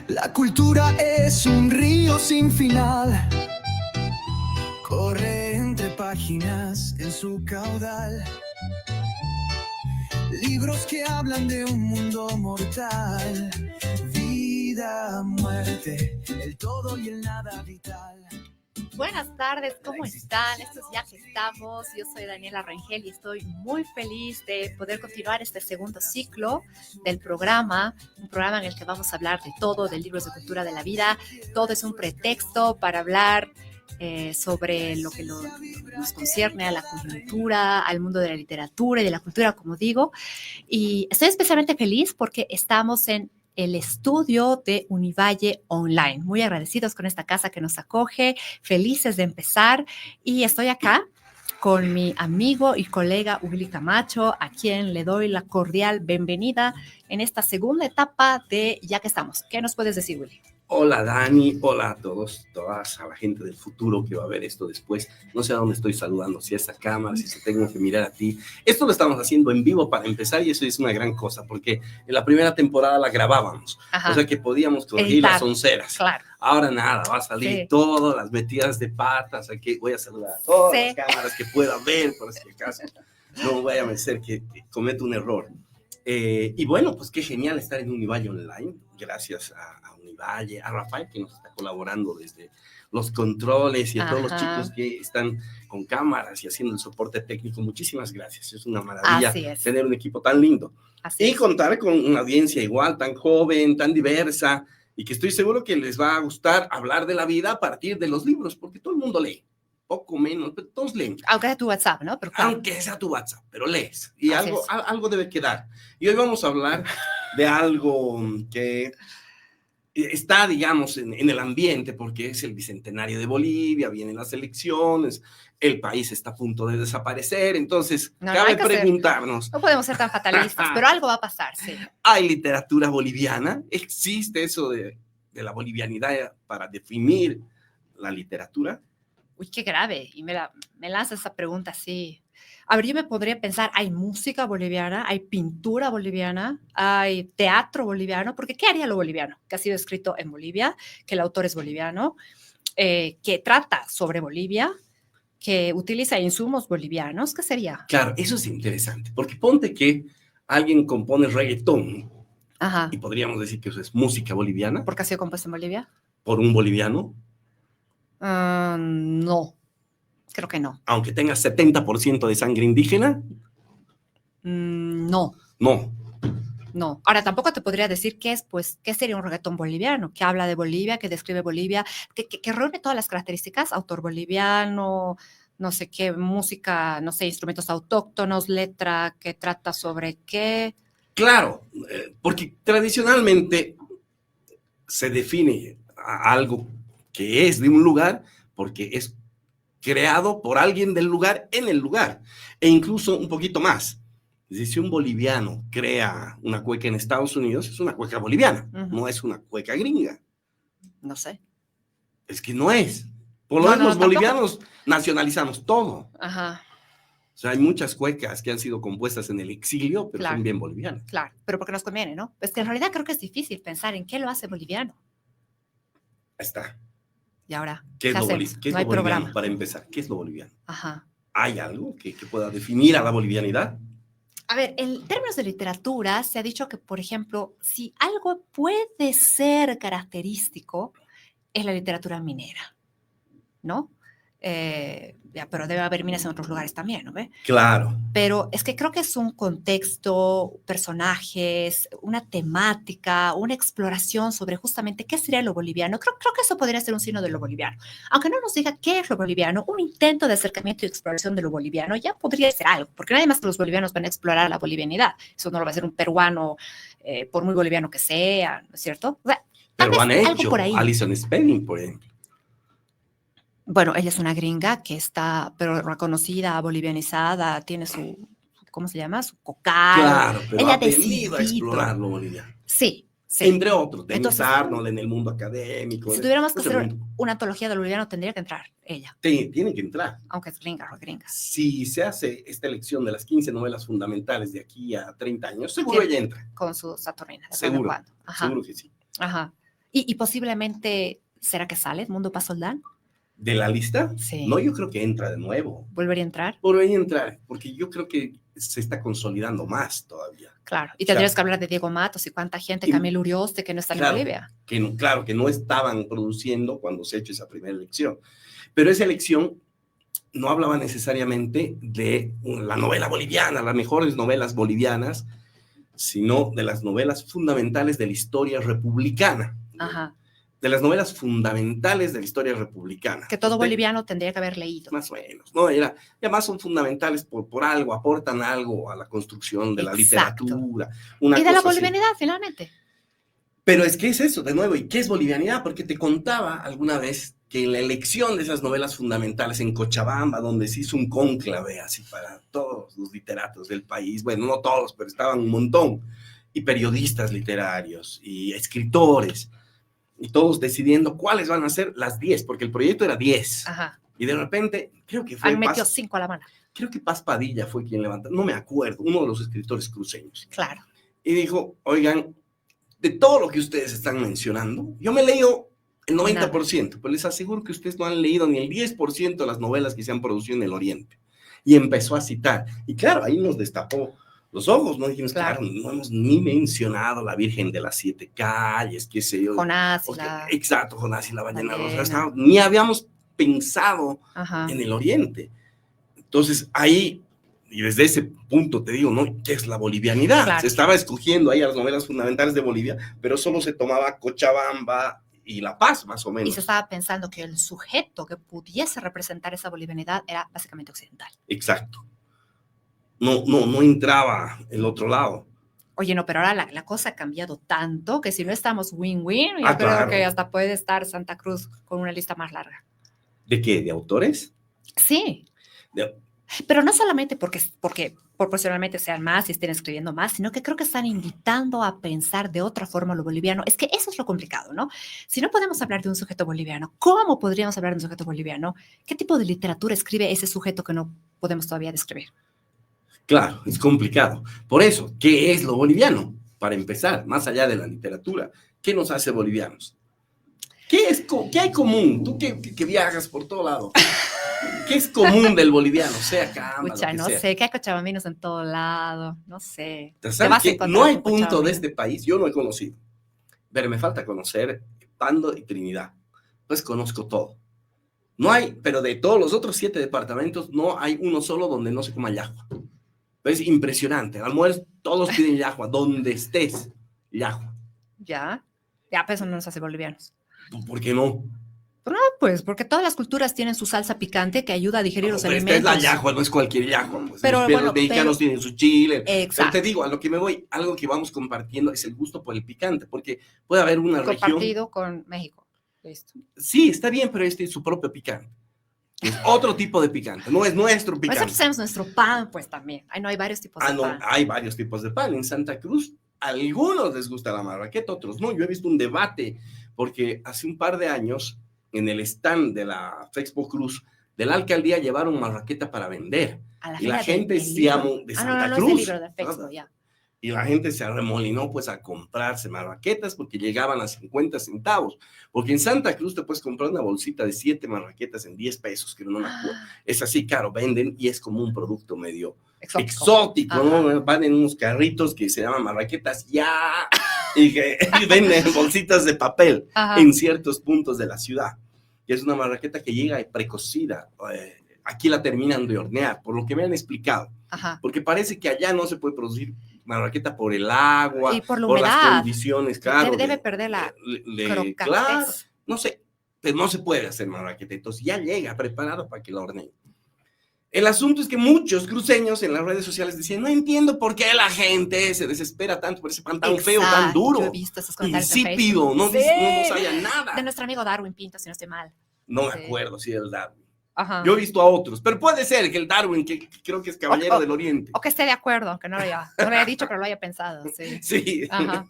La cultura es un río sin final, corre entre páginas en su caudal. Libros que hablan de un mundo mortal, vida, muerte, el todo y el nada vital. Buenas tardes, ¿cómo están? Esto es Ya que estamos. Yo soy Daniela Rangel y estoy muy feliz de poder continuar este segundo ciclo del programa, un programa en el que vamos a hablar de todo, de libros de cultura de la vida. Todo es un pretexto para hablar sobre lo que nos concierne a la coyuntura, al mundo de la literatura y de la cultura, como digo. Y estoy especialmente feliz porque estamos en el estudio de Univalle Online. Muy agradecidos con esta casa que nos acoge, felices de empezar. Y estoy acá con mi amigo y colega Willy Camacho, a quien le doy la cordial bienvenida en esta segunda etapa de Ya que estamos. ¿Qué nos puedes decir, Willy? Hola Dani, hola a todos, todas, a la gente del futuro que va a ver esto después. No sé a dónde estoy saludando, si a esta cámara, si se tengo que mirar a ti. Esto lo estamos haciendo en vivo para empezar y eso es una gran cosa, porque en la primera temporada la grabábamos. Ajá. O sea que podíamos corregir las onceras. Claro. Ahora nada, va a salir todas las metidas de patas. Aquí voy a saludar a todas las cámaras que pueda ver, por si acaso no vaya a ser que cometo un error. Y bueno, pues qué genial estar en Univalle Online, gracias a Univalle, a Rafael que nos está colaborando desde los controles y a todos los chicos que están con cámaras y haciendo el soporte técnico. Muchísimas gracias, es una maravilla tener un equipo tan lindo y contar con una audiencia igual, tan joven, tan diversa y que estoy seguro que les va a gustar hablar de la vida a partir de los libros, porque todo el mundo lee. Poco menos, pero todos leen. Aunque sea tu WhatsApp, ¿no? Pero claro. Aunque sea tu WhatsApp, pero lees. Y algo debe quedar. Y hoy vamos a hablar de algo que está, digamos, en el ambiente, porque es el bicentenario de Bolivia, vienen las elecciones, el país está a punto de desaparecer, entonces cabe preguntarnos. No podemos ser tan fatalistas, pero algo va a pasar, sí. ¿Hay literatura boliviana? ¿Existe eso de la bolivianidad para definir la literatura? Uy, qué grave, y me lanza esa pregunta así. A ver, yo me podría pensar, ¿hay música boliviana? ¿Hay pintura boliviana? ¿Hay teatro boliviano? Porque ¿qué haría lo boliviano? Que ha sido escrito en Bolivia, que el autor es boliviano, que trata sobre Bolivia, que utiliza insumos bolivianos. ¿Qué sería? Claro, eso es interesante, porque ponte que alguien compone reggaetón, y podríamos decir que eso es música boliviana. ¿Por qué ha sido compuesto en Bolivia? ¿Por un boliviano? No, creo que no. Aunque tenga 70% de sangre indígena. No. No. Ahora, tampoco te podría decir qué sería un reggaetón boliviano, que habla de Bolivia, que describe Bolivia, que reúne todas las características, autor boliviano, no sé qué, música, no sé, instrumentos autóctonos, letra, que trata sobre qué. Claro, porque tradicionalmente se define a algo que es de un lugar porque es creado por alguien del lugar en el lugar, e incluso un poquito más. Es decir, si un boliviano crea una cueca en Estados Unidos, es una cueca boliviana, no es una cueca gringa. No sé. Es que no es. Por lo menos los bolivianos nacionalizamos todo. Ajá. O sea, hay muchas cuecas que han sido compuestas en el exilio, pero son bien bolivianas. Claro, pero porque nos conviene, ¿no? Es que en realidad creo que es difícil pensar en qué lo hace boliviano. Ahí está. Y ahora, ¿qué es lo boliviano? Programa. Para empezar, ¿qué es lo boliviano? Ajá. ¿Hay algo que pueda definir a la bolivianidad? A ver, en términos de literatura se ha dicho que, por ejemplo, si algo puede ser característico, es la literatura minera, ¿no? Pero debe haber minas en otros lugares también, ¿no ve? Claro. Pero es que creo que es un contexto, personajes, una temática, una exploración sobre justamente qué sería lo boliviano. Creo que eso podría ser un signo de lo boliviano. Aunque no nos diga qué es lo boliviano, un intento de acercamiento y exploración de lo boliviano ya podría ser algo, porque nadie más que los bolivianos van a explorar la bolivianidad. Eso no lo va a hacer un peruano, por muy boliviano que sea, ¿no es cierto? O sea, tal Pero vez han algo hecho por ahí. Alison Spelling, por ejemplo. Bueno, ella es una gringa que está, pero reconocida, bolivianizada, tiene su, ¿cómo se llama? Su cocal. Claro, pero Ella ha ha venido a decidido. explorar lo boliviano. Sí, sí. Entre otros, Denis Entonces, Arnold en el mundo académico. si tuviéramos que ese hacer mundo. una antología del boliviano, tendría que entrar ella, Tiene que entrar. aunque es gringa o gringa. Si se hace esta elección de las 15 novelas fundamentales de aquí a 30 años, seguro Sí, ella entra. con su Saturnina. De Seguro, cuando en cuando. Ajá, seguro que sí. ajá. Y posiblemente, ¿será que sale Edmundo Paz Soldán? ¿De la lista? Sí. No, yo creo que entra de nuevo. ¿Volvería a entrar? Volvería a entrar, porque yo creo que se está consolidando más todavía. Claro. Y tendrías que hablar de Diego Matos y cuánta gente, Camilo Urioste, que no están claro, en Bolivia. Claro, que no estaban produciendo cuando se ha hecho esa primera elección. Pero esa elección no hablaba necesariamente de la novela boliviana, las mejores novelas bolivianas, sino de las novelas fundamentales de la historia republicana. Ajá. De las novelas fundamentales de la historia republicana. Que todo boliviano tendría que haber leído. Más o menos, ¿no? Y además son fundamentales por algo, aportan algo a la construcción de la literatura. Y de la bolivianidad, finalmente. Pero es que es eso, de nuevo, ¿y qué es bolivianidad? Porque te contaba alguna vez que en la elección de esas novelas fundamentales en Cochabamba, donde se hizo un cónclave así para todos los literatos del país, bueno, no todos, pero estaban un montón, y periodistas literarios, y escritores, y todos decidiendo cuáles van a ser las 10, porque el proyecto era 10. Ajá. Y de repente, creo que fue Han metido 5 a la mano. Creo que Paz Padilla fue quien levantó, no me acuerdo, uno de los escritores cruceños. Claro. Y dijo, oigan, de todo lo que ustedes están mencionando, yo me he leído el 90%, pero les aseguro que ustedes no han leído ni el 10% de las novelas que se han producido en el Oriente. Y empezó a citar. Y claro, ahí nos destapó los ojos, ¿no? Dijimos, claro, no hemos ni mencionado la Virgen de las 7 calles, qué sé yo. Jonás. Exacto, Jonás y la ballena rosa. Ni habíamos pensado en el Oriente. Entonces, ahí, y desde ese punto te digo, ¿no? ¿Qué es la bolivianidad? Claro. Se estaba escogiendo ahí a las novelas fundamentales de Bolivia, pero solo se tomaba Cochabamba y La Paz, más o menos. Y se estaba pensando que el sujeto que pudiese representar esa bolivianidad era básicamente occidental. Exacto. No entraba el otro lado. Oye, no, pero ahora la cosa ha cambiado tanto que si no estamos win-win, yo creo que hasta puede estar Santa Cruz con una lista más larga. ¿De qué? ¿De autores? Sí. Pero no solamente porque proporcionalmente sean más y estén escribiendo más, sino que creo que están invitando a pensar de otra forma lo boliviano. Es que eso es lo complicado, ¿no? Si no podemos hablar de un sujeto boliviano, ¿cómo podríamos hablar de un sujeto boliviano? ¿Qué tipo de literatura escribe ese sujeto que no podemos todavía describir? Claro, es complicado. Por eso, ¿qué es lo boliviano? Para empezar, más allá de la literatura, ¿qué nos hace bolivianos? ¿Qué hay común? Tú que viajas por todo lado. ¿Qué es común del boliviano? Sea Camba, Pucha, no sé, que hay cochabambinos en todo lado, no sé. No hay punto de este país, yo no he conocido. Pero me falta conocer Pando y Trinidad. Pues conozco todo. No hay, pero de todos los otros 7 departamentos, no hay uno solo donde no se coma llajua. Es impresionante. Al almuerzo todos piden llajua, donde estés, llajua. Ya, pues eso no nos hace bolivianos. ¿Por qué no? No, pues porque todas las culturas tienen su salsa picante que ayuda a digerir los alimentos. Esta es la llajua, no es cualquier llajua. Pues. Pero los mexicanos tienen su chile. Exacto. Pero te digo, a lo que me voy, algo que vamos compartiendo es el gusto por el picante, porque puede haber una región... Compartido con México. Listo. Sí, está bien, pero este es su propio picante. Es otro tipo de picante, no es nuestro picante. Nosotros tenemos nuestro pan, pues también. No, hay varios tipos de pan. Hay varios tipos de pan. En Santa Cruz, a algunos les gusta la marraqueta, otros no. Yo he visto un debate, porque hace un par de años, en el stand de la Fexpo Cruz, de la alcaldía llevaron marraqueta para vender. Y la gente de Santa Cruz. Es el libro de Fexpo, ya. Y la gente se arremolinó pues a comprarse marraquetas porque llegaban a 50 centavos. Porque en Santa Cruz te puedes comprar una bolsita de 7 marraquetas en 10 pesos, que no me acuerdo. Es así caro, venden y es como un producto medio exótico, ¿no? Van en unos carritos que se llaman marraquetas ya. y venden bolsitas de papel Ajá. en ciertos puntos de la ciudad. Y es una marraqueta que llega precocida. Aquí la terminan de hornear, por lo que me han explicado. Ajá. Porque parece que allá no se puede producir marraqueta por el agua, Y por la las humedad. condiciones, claro. Debe perder la crocantez. Claro, no sé, pero no se puede hacer marraqueta. Entonces ya llega preparado para que la horneen. El asunto es que muchos cruceños en las redes sociales decían, no entiendo por qué la gente se desespera tanto por ese pan tan feo, tan duro. Yo he visto esos comentarios insípido, no sabía nada. De nuestro amigo Darwin Pinto, si no estoy mal. No me acuerdo si el Darwin. Ajá. Yo he visto a otros, pero puede ser que el Darwin, que creo que es caballero del Oriente. O que esté de acuerdo, aunque no lo haya dicho, pero lo haya pensado. Sí. Sí. Ajá.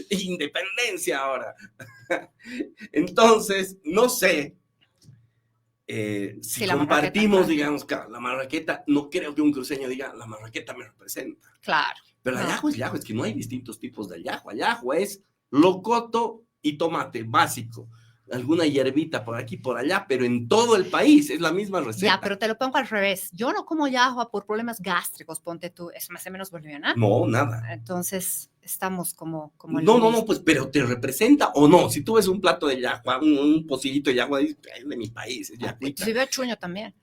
Independencia ahora. Entonces, no sé si compartimos, digamos, la marraqueta, no creo que un cruceño diga, la marraqueta me representa. Claro. Pero allajo es allajo, es que no hay distintos tipos de allajo. Allajo es locoto y tomate, básico. Alguna hierbita por aquí, por allá, pero en todo el país es la misma receta. Ya, pero te lo pongo al revés. Yo no como ajo por problemas gástricos, ponte tú, es más o menos boliviana. No, nada. Entonces, estamos como no, pues, pero ¿te representa o no? Si tú ves un plato de yahua, un pocillito de yahua, es de mi país, es yahuita. Si veo chuño también.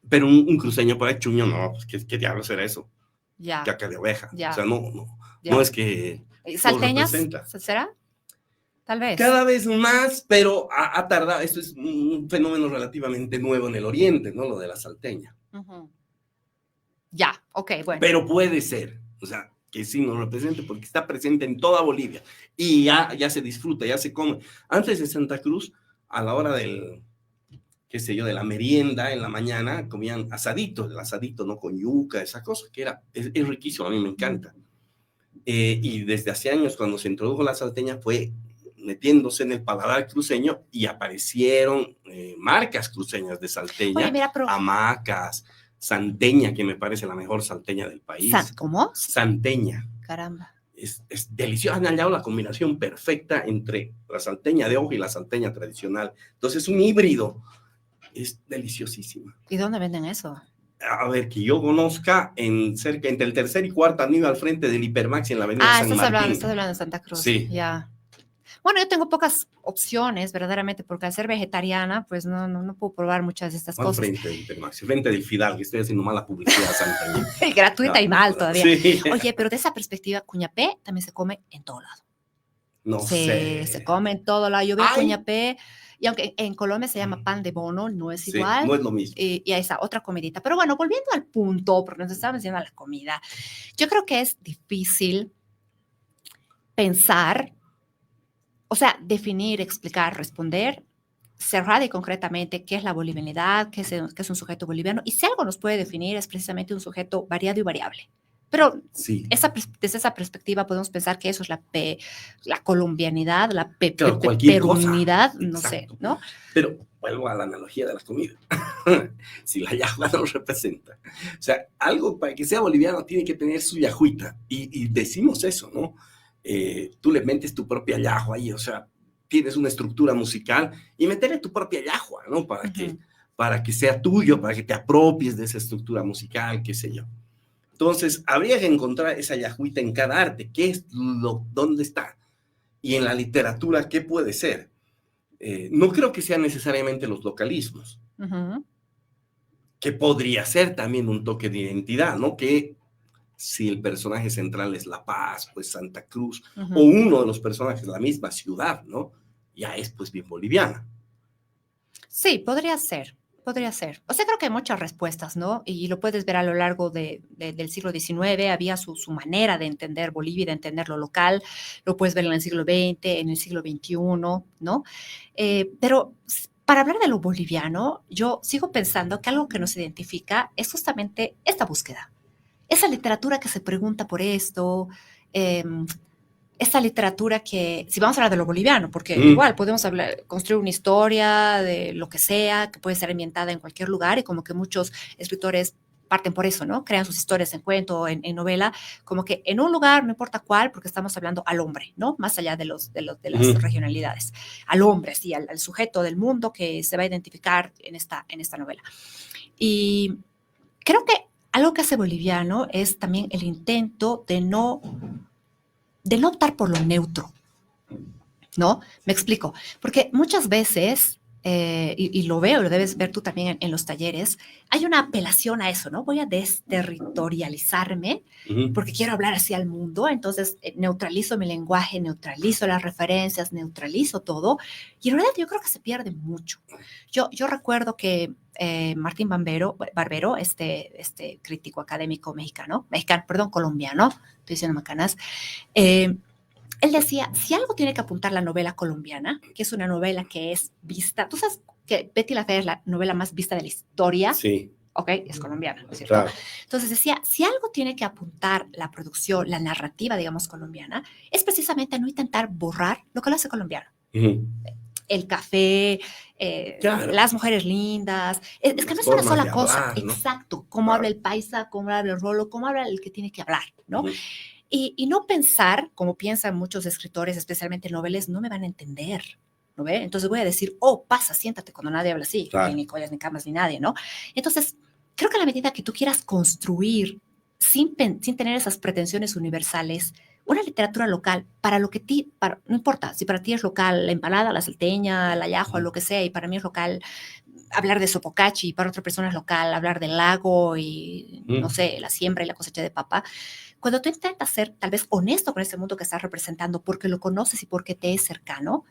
Pero un cruceño para chuño, no, pues, ¿qué diablos era eso? Ya. Caca de oveja. Ya. O sea, no es que ¿Salteñas? ¿Será? Tal vez. Cada vez más, pero ha tardado. Esto es un fenómeno relativamente nuevo en el Oriente, ¿no? Lo de la salteña. Uh-huh. Ya, ok, bueno. Pero puede ser, o sea, que sí nos represente porque está presente en toda Bolivia y ya se disfruta, ya se come. Antes de Santa Cruz, a la hora del, qué sé yo, de la merienda en la mañana, comían asadito, el asadito, ¿no? Con yuca, esa cosa, que es riquísimo, a mí me encanta. Y desde hace años, cuando se introdujo la salteña, fue metiéndose en el paladar cruceño y aparecieron marcas cruceñas de salteña. Oye, mira, Hamacas, Santeña, que me parece la mejor salteña del país. ¿Cómo? Santeña. Caramba. Es deliciosa. Han hallado la combinación perfecta entre la salteña de hoja y la salteña tradicional. Entonces, es un híbrido. Es deliciosísima. ¿Y dónde venden eso? A ver, que yo conozca, entre el tercer y cuarto anillo al frente del Hipermaxi en la avenida San Martín. Estás hablando de Santa Cruz. Sí. Ya. Bueno, yo tengo pocas opciones, verdaderamente, porque al ser vegetariana, pues no puedo probar muchas de estas cosas. Frente del Hipermaxi, frente del Fidal, que estoy haciendo mala publicidad a Santa Y gratuita y mal todavía. Sí. Oye, pero de esa perspectiva, cuñapé también se come en todo lado. No sé. Se come en todo lado. Yo veo cuñapé, y aunque en Colombia se llama pan de bono, no es igual. No es lo mismo. Y a esa otra comidita. Pero bueno, volviendo al punto, porque nos estábamos diciendo a la comida, yo creo que es difícil pensar, o sea, definir, explicar, responder, cerrada y concretamente qué es la bolivianidad, qué es un sujeto boliviano, y si algo nos puede definir es precisamente un sujeto variado y variable. Pero sí. Desde esa perspectiva podemos pensar que eso es la colombianidad, la peruanidad, no sé, ¿no? Pero vuelvo a la analogía de la comida. Si la yahua nos representa. O sea, algo para que sea boliviano tiene que tener su yajuita. Y decimos eso, ¿no? Tú le metes tu propia yahua ahí, o sea, tienes una estructura musical y meterle tu propia yahua, ¿no? Para que sea tuyo, para que te apropies de esa estructura musical, qué sé yo. Entonces, habría que encontrar esa yajuita en cada arte. ¿Dónde está? Y en la literatura, ¿qué puede ser? No creo que sean necesariamente los localismos, que podría ser también un toque de identidad, ¿no? Que si el personaje central es La Paz, pues Santa Cruz, o uno de los personajes de la misma ciudad, ¿no? Ya es pues bien boliviana. Sí, podría ser. O sea, creo que hay muchas respuestas, ¿no? Y lo puedes ver a lo largo del siglo XIX, había su manera de entender Bolivia, de entender lo local, lo puedes ver en el siglo XX, en el siglo XXI, ¿no? Pero para hablar de lo boliviano, yo sigo pensando que algo que nos identifica es justamente esta búsqueda. Esa literatura que se pregunta por esto, esta literatura que, si vamos a hablar de lo boliviano, porque igual podemos construir una historia de lo que sea, que puede ser ambientada en cualquier lugar, y como que muchos escritores parten por eso, ¿no? Crean sus historias en cuento, en novela, como que en un lugar, no importa cuál, porque estamos hablando al hombre, ¿no? Más allá de las regionalidades. Al hombre, sí, al sujeto del mundo que se va a identificar en esta novela. Y creo que algo que hace boliviano es también el intento de de no optar por lo neutro, ¿no? Me explico, porque muchas veces, y lo veo, lo debes ver tú también en los talleres, hay una apelación a eso, ¿no? Voy a desterritorializarme porque quiero hablar así al mundo, entonces neutralizo mi lenguaje, neutralizo las referencias, neutralizo todo, y en realidad yo creo que se pierde mucho. Yo recuerdo que Martín Barbero, este crítico académico colombiano, estoy diciendo macanas, él decía, si algo tiene que apuntar la novela colombiana, que es una novela que es vista, tú sabes que Betty la Fea es la novela más vista de la historia, Sí. Ok, es colombiana, ¿no es cierto? Claro. Entonces decía, si algo tiene que apuntar la producción, la narrativa, digamos, colombiana, es precisamente no intentar borrar lo que lo hace colombiano. El café, Claro. las mujeres lindas, es que no es una sola cosa, ¿no? Exacto, cómo habla el paisa, cómo habla el rolo, cómo habla el que tiene que hablar, ¿no? Y no pensar, como piensan muchos escritores, especialmente noveles, no me van a entender, ¿no ve? Entonces voy a decir, oh, pasa, siéntate cuando nadie habla así, Claro. ni collas, ni camas, ni nadie, ¿no? Entonces, creo que a la medida que tú quieras construir, sin tener esas pretensiones universales, una literatura local, para lo que no importa, si para ti es local la empanada, la salteña, la yahua, lo que sea, y para mí es local hablar de Sopocachi, y para otra persona es local hablar del lago y, no sé, la siembra y la cosecha de papa. Cuando tú intentas ser tal vez honesto con ese mundo que estás representando porque lo conoces y porque te es cercano,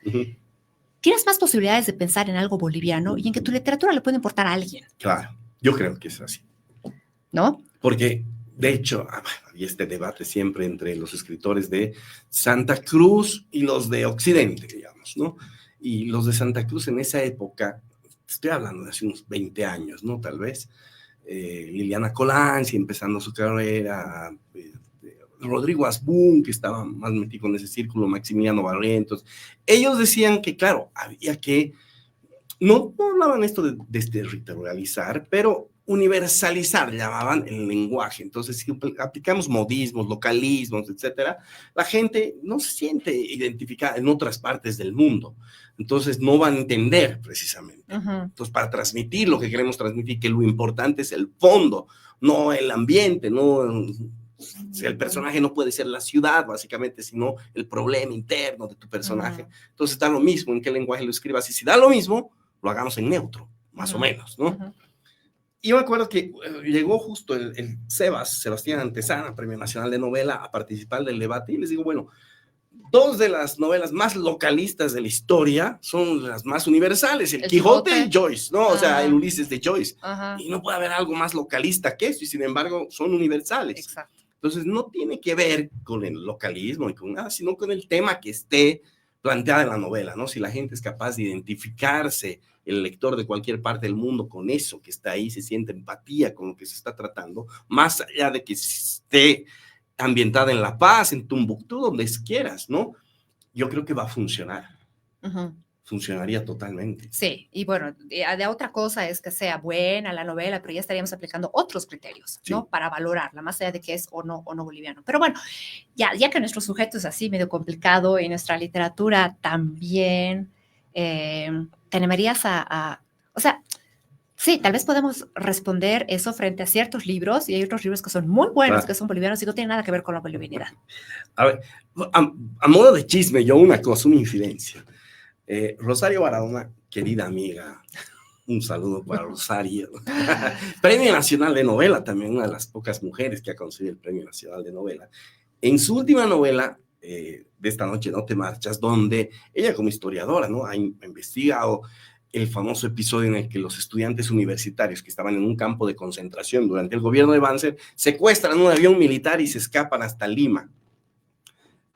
tienes más posibilidades de pensar en algo boliviano y en que tu literatura le puede importar a alguien. Claro, yo creo que es así. ¿No? Porque, de hecho, había este debate siempre entre los escritores de Santa Cruz y los de Occidente, digamos, ¿no? Y los de Santa Cruz en esa época, estoy hablando de hace unos 20 años, ¿no? Tal vez, Liliana Colanzi empezando su carrera, Rodrigo Asbun, que estaba más metido en ese círculo, Maximiliano Barrientos, ellos decían que, claro, había que, no hablaban esto de desterritorializar, pero universalizar, llamaban el lenguaje. Entonces, si aplicamos modismos, localismos, etcétera, la gente no se siente identificada en otras partes del mundo. Entonces, no van a entender precisamente. Entonces, para transmitir lo que queremos transmitir, que lo importante es el fondo, no el ambiente, no el personaje no puede ser la ciudad, básicamente, sino el problema interno de tu personaje. Entonces, da lo mismo en qué lenguaje lo escribas. Y si da lo mismo, lo hagamos en neutro, más o menos, ¿no? Y yo me acuerdo que llegó justo el Sebastián Antezana, Premio Nacional de Novela, a participar del debate, y les digo, bueno, dos de las novelas más localistas de la historia son las más universales, el Quijote y Joyce, ¿no? O sea, el Ulises de Joyce. Y no puede haber algo más localista que eso, y sin embargo son universales. Exacto. Entonces, no tiene que ver con el localismo y con nada, sino con el tema que esté planteada en la novela, ¿no? Si la gente es capaz de identificarse, el lector de cualquier parte del mundo, con eso que está ahí, se siente empatía con lo que se está tratando, más allá de que esté ambientada en La Paz, en Tumbuctú, donde quieras, ¿no? Yo creo que va a funcionar. Funcionaría totalmente. Sí, y bueno, de otra cosa es que sea buena la novela, pero ya estaríamos aplicando otros criterios, ¿no? Para valorarla, más allá de que es o no boliviano. Pero bueno, ya que nuestro sujeto es así medio complicado y nuestra literatura también, te animarías o sea, sí, tal vez podemos responder eso frente a ciertos libros, y hay otros libros que son muy buenos, que son bolivianos y no tienen nada que ver con la bolivianidad. A ver, a modo de chisme, yo una infidencia. Rosario Barahona, querida amiga, un saludo para Rosario. Premio Nacional de Novela, también una de las pocas mujeres que ha conseguido el Premio Nacional de Novela. En su última novela, de Esta noche no te marchas, donde ella como historiadora, ¿no?, ha investigado el famoso episodio en el que los estudiantes universitarios que estaban en un campo de concentración durante el gobierno de Banzer secuestran un avión militar y se escapan hasta Lima.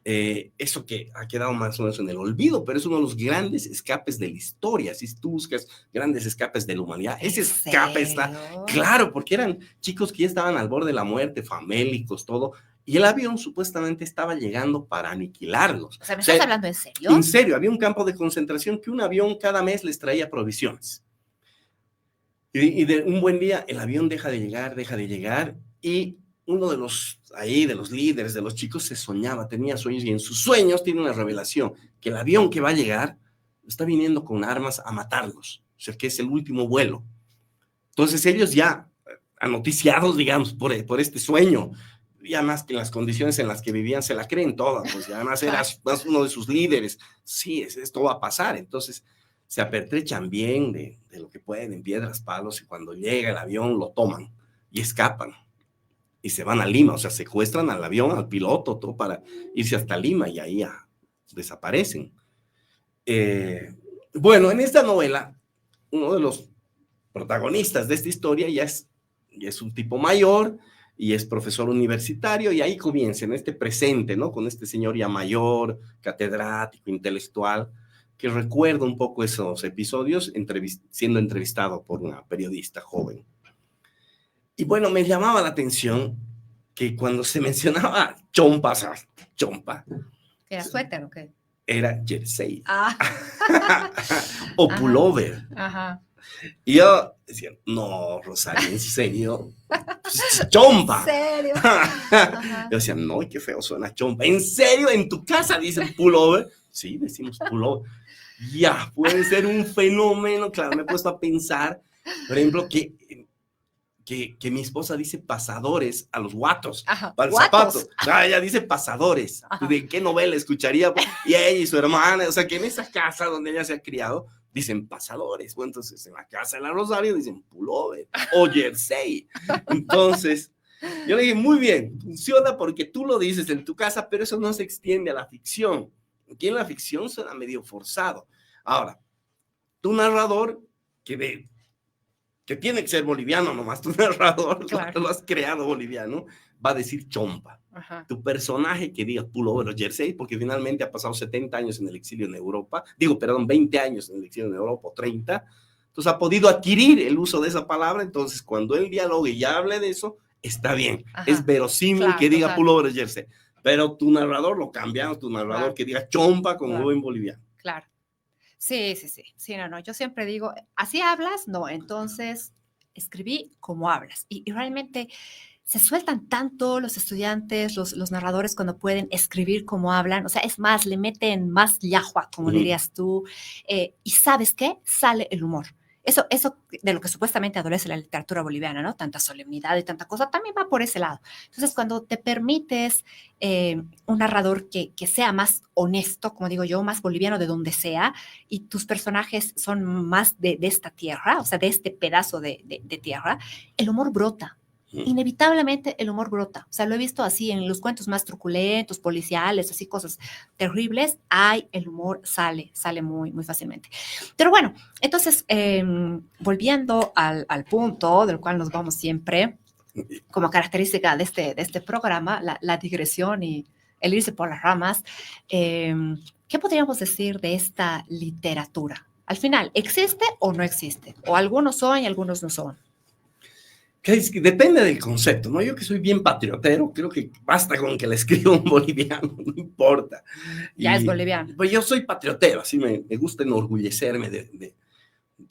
Eso que ha quedado más o menos en el olvido, pero es uno de los grandes escapes de la historia. Si tú buscas grandes escapes de la humanidad, ese escape está claro, porque eran chicos que ya estaban al borde de la muerte, famélicos, todo, y el avión supuestamente estaba llegando para aniquilarlos. O sea, ¿me estás hablando en serio? En serio, había un campo de concentración que un avión cada mes les traía provisiones. Y de un buen día el avión deja de llegar, y uno de los líderes, de los chicos, tenía sueños, y en sus sueños tiene una revelación, que el avión que va a llegar está viniendo con armas a matarlos, o sea, que es el último vuelo. Entonces ellos ya, anoticiados, digamos, por este sueño, y además que en las condiciones en las que vivían se la creen toda, pues y además era más uno de sus líderes. Sí, esto va a pasar. Entonces se apertrechan bien de lo que pueden en piedras, palos, y cuando llega el avión lo toman y escapan. Y se van a Lima, o sea, secuestran al avión, al piloto, todo para irse hasta Lima y ahí desaparecen. Bueno, en esta novela, uno de los protagonistas de esta historia ya es un tipo mayor y es profesor universitario, y ahí comienza en este presente, ¿no? Con este señor ya mayor, catedrático, intelectual, que recuerda un poco esos episodios siendo entrevistado por una periodista joven. Y bueno, me llamaba la atención que cuando se mencionaba chompa, o sea, chompa. ¿Era suéter o qué? Era jersey. Ah. O pullover. Ajá. Y yo decía, no, Rosario, ¿en serio? ¡Chompa! ¿En serio? Yo decía, no, qué feo suena chompa. ¿En serio? ¿En tu casa dicen pullover? Sí, decimos pullover. Ya, puede ser un fenómeno. Claro, me he puesto a pensar, por ejemplo, que mi esposa dice pasadores a los guatos, para el zapato. Ella dice pasadores. Ajá. ¿De qué novela escucharía? Y ella y su hermana, o sea, que en esa casa donde ella se ha criado, dicen pasadores. Bueno, entonces en la casa de la Rosario dicen pullover o jersey. Entonces, yo le dije, muy bien, funciona porque tú lo dices en tu casa, pero eso no se extiende a la ficción. Aquí en la ficción suena medio forzado. Ahora, tu narrador, que tiene que ser boliviano nomás, tu narrador, claro, lo has creado boliviano, va a decir chompa. Ajá. Tu personaje que diga pullover o jersey, porque finalmente ha pasado 70 años en el exilio en Europa, 20 años en el exilio en Europa, o 30, entonces ha podido adquirir el uso de esa palabra, entonces cuando él dialogue y hable de eso, está bien. Ajá. Es verosímil, claro, que diga total, pullover o jersey, pero tu narrador lo cambiamos, tu narrador, claro, que diga chompa como claro, buen boliviano. Claro. Sí, no, yo siempre digo, ¿así hablas? No, entonces escribí como hablas. Y realmente se sueltan tanto los estudiantes, los narradores cuando pueden escribir como hablan, o sea, es más, le meten más yahua, como dirías tú, y ¿sabes qué? Sale el humor. Eso de lo que supuestamente adolece la literatura boliviana, ¿no? Tanta solemnidad y tanta cosa, también va por ese lado. Entonces, cuando te permites un narrador que sea más honesto, como digo yo, más boliviano de donde sea, y tus personajes son más de esta tierra, o sea, de este pedazo de tierra, el humor brota. Inevitablemente el humor brota. O sea, lo he visto así en los cuentos más truculentos, policiales, así cosas terribles. El humor sale muy, muy fácilmente. Pero bueno, entonces, volviendo al punto del cual nos vamos siempre, como característica de este programa, la digresión y el irse por las ramas, ¿qué podríamos decir de esta literatura? Al final, ¿existe o no existe? O algunos son y algunos no son. Depende del concepto, ¿no? Yo que soy bien patriotero, creo que basta con que le escriba un boliviano, no importa. Ya es boliviano. Pues yo soy patriotero, así me gusta enorgullecerme de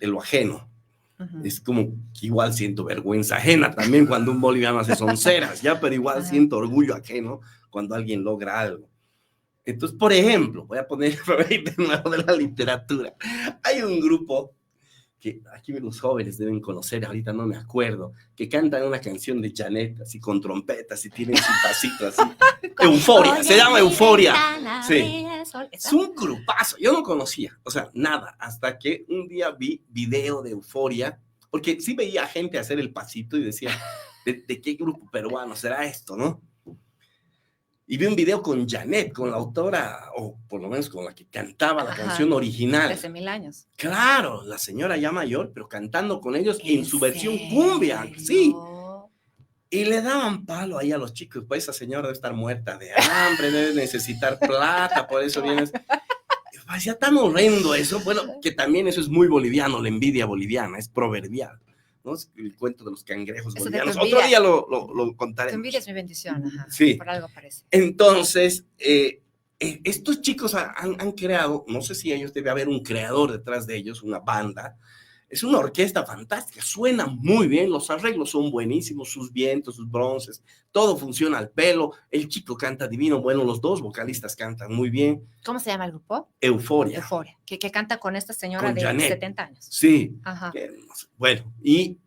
lo ajeno. Uh-huh. Es como que igual siento vergüenza ajena también cuando un boliviano hace sonceras, ¿ya? Pero igual siento orgullo ajeno cuando alguien logra algo. Entonces, por ejemplo, voy a poner de nuevo de la literatura. Hay un grupo que aquí los jóvenes deben conocer, ahorita no me acuerdo, que cantan una canción de Janet, así con trompetas y tienen su pasito así. Euforia, se llama Euforia. Sí. Es un grupazo, yo no conocía, o sea, nada, hasta que un día vi video de Euforia, porque sí veía gente hacer el pasito y decía, ¿de qué grupo peruano será esto, no? Y vi un video con Janet, con la autora, o por lo menos con la que cantaba la canción original. 13,000 años. Claro, la señora ya mayor, pero cantando con ellos en su versión cumbia, sí. Y le daban palo ahí a los chicos, pues esa señora debe estar muerta de hambre, debe necesitar plata, por eso vienes. Parecía tan horrendo eso, bueno, que también eso es muy boliviano, la envidia boliviana, es proverbial. ¿No? El cuento de los cangrejos bolivianos. Otro día lo contaré. Tu envidia es mi bendición. Ajá. Sí. Por algo parece. Entonces, estos chicos han creado, no sé si ellos debe haber un creador detrás de ellos, una banda. Es una orquesta fantástica, suena muy bien, los arreglos son buenísimos, sus vientos, sus bronces, todo funciona al pelo, el chico canta divino, bueno, los dos vocalistas cantan muy bien. ¿Cómo se llama el grupo? Euforia. Euforia, que canta con esta señora con de Janet. 70 años. Sí. Ajá. Bueno, y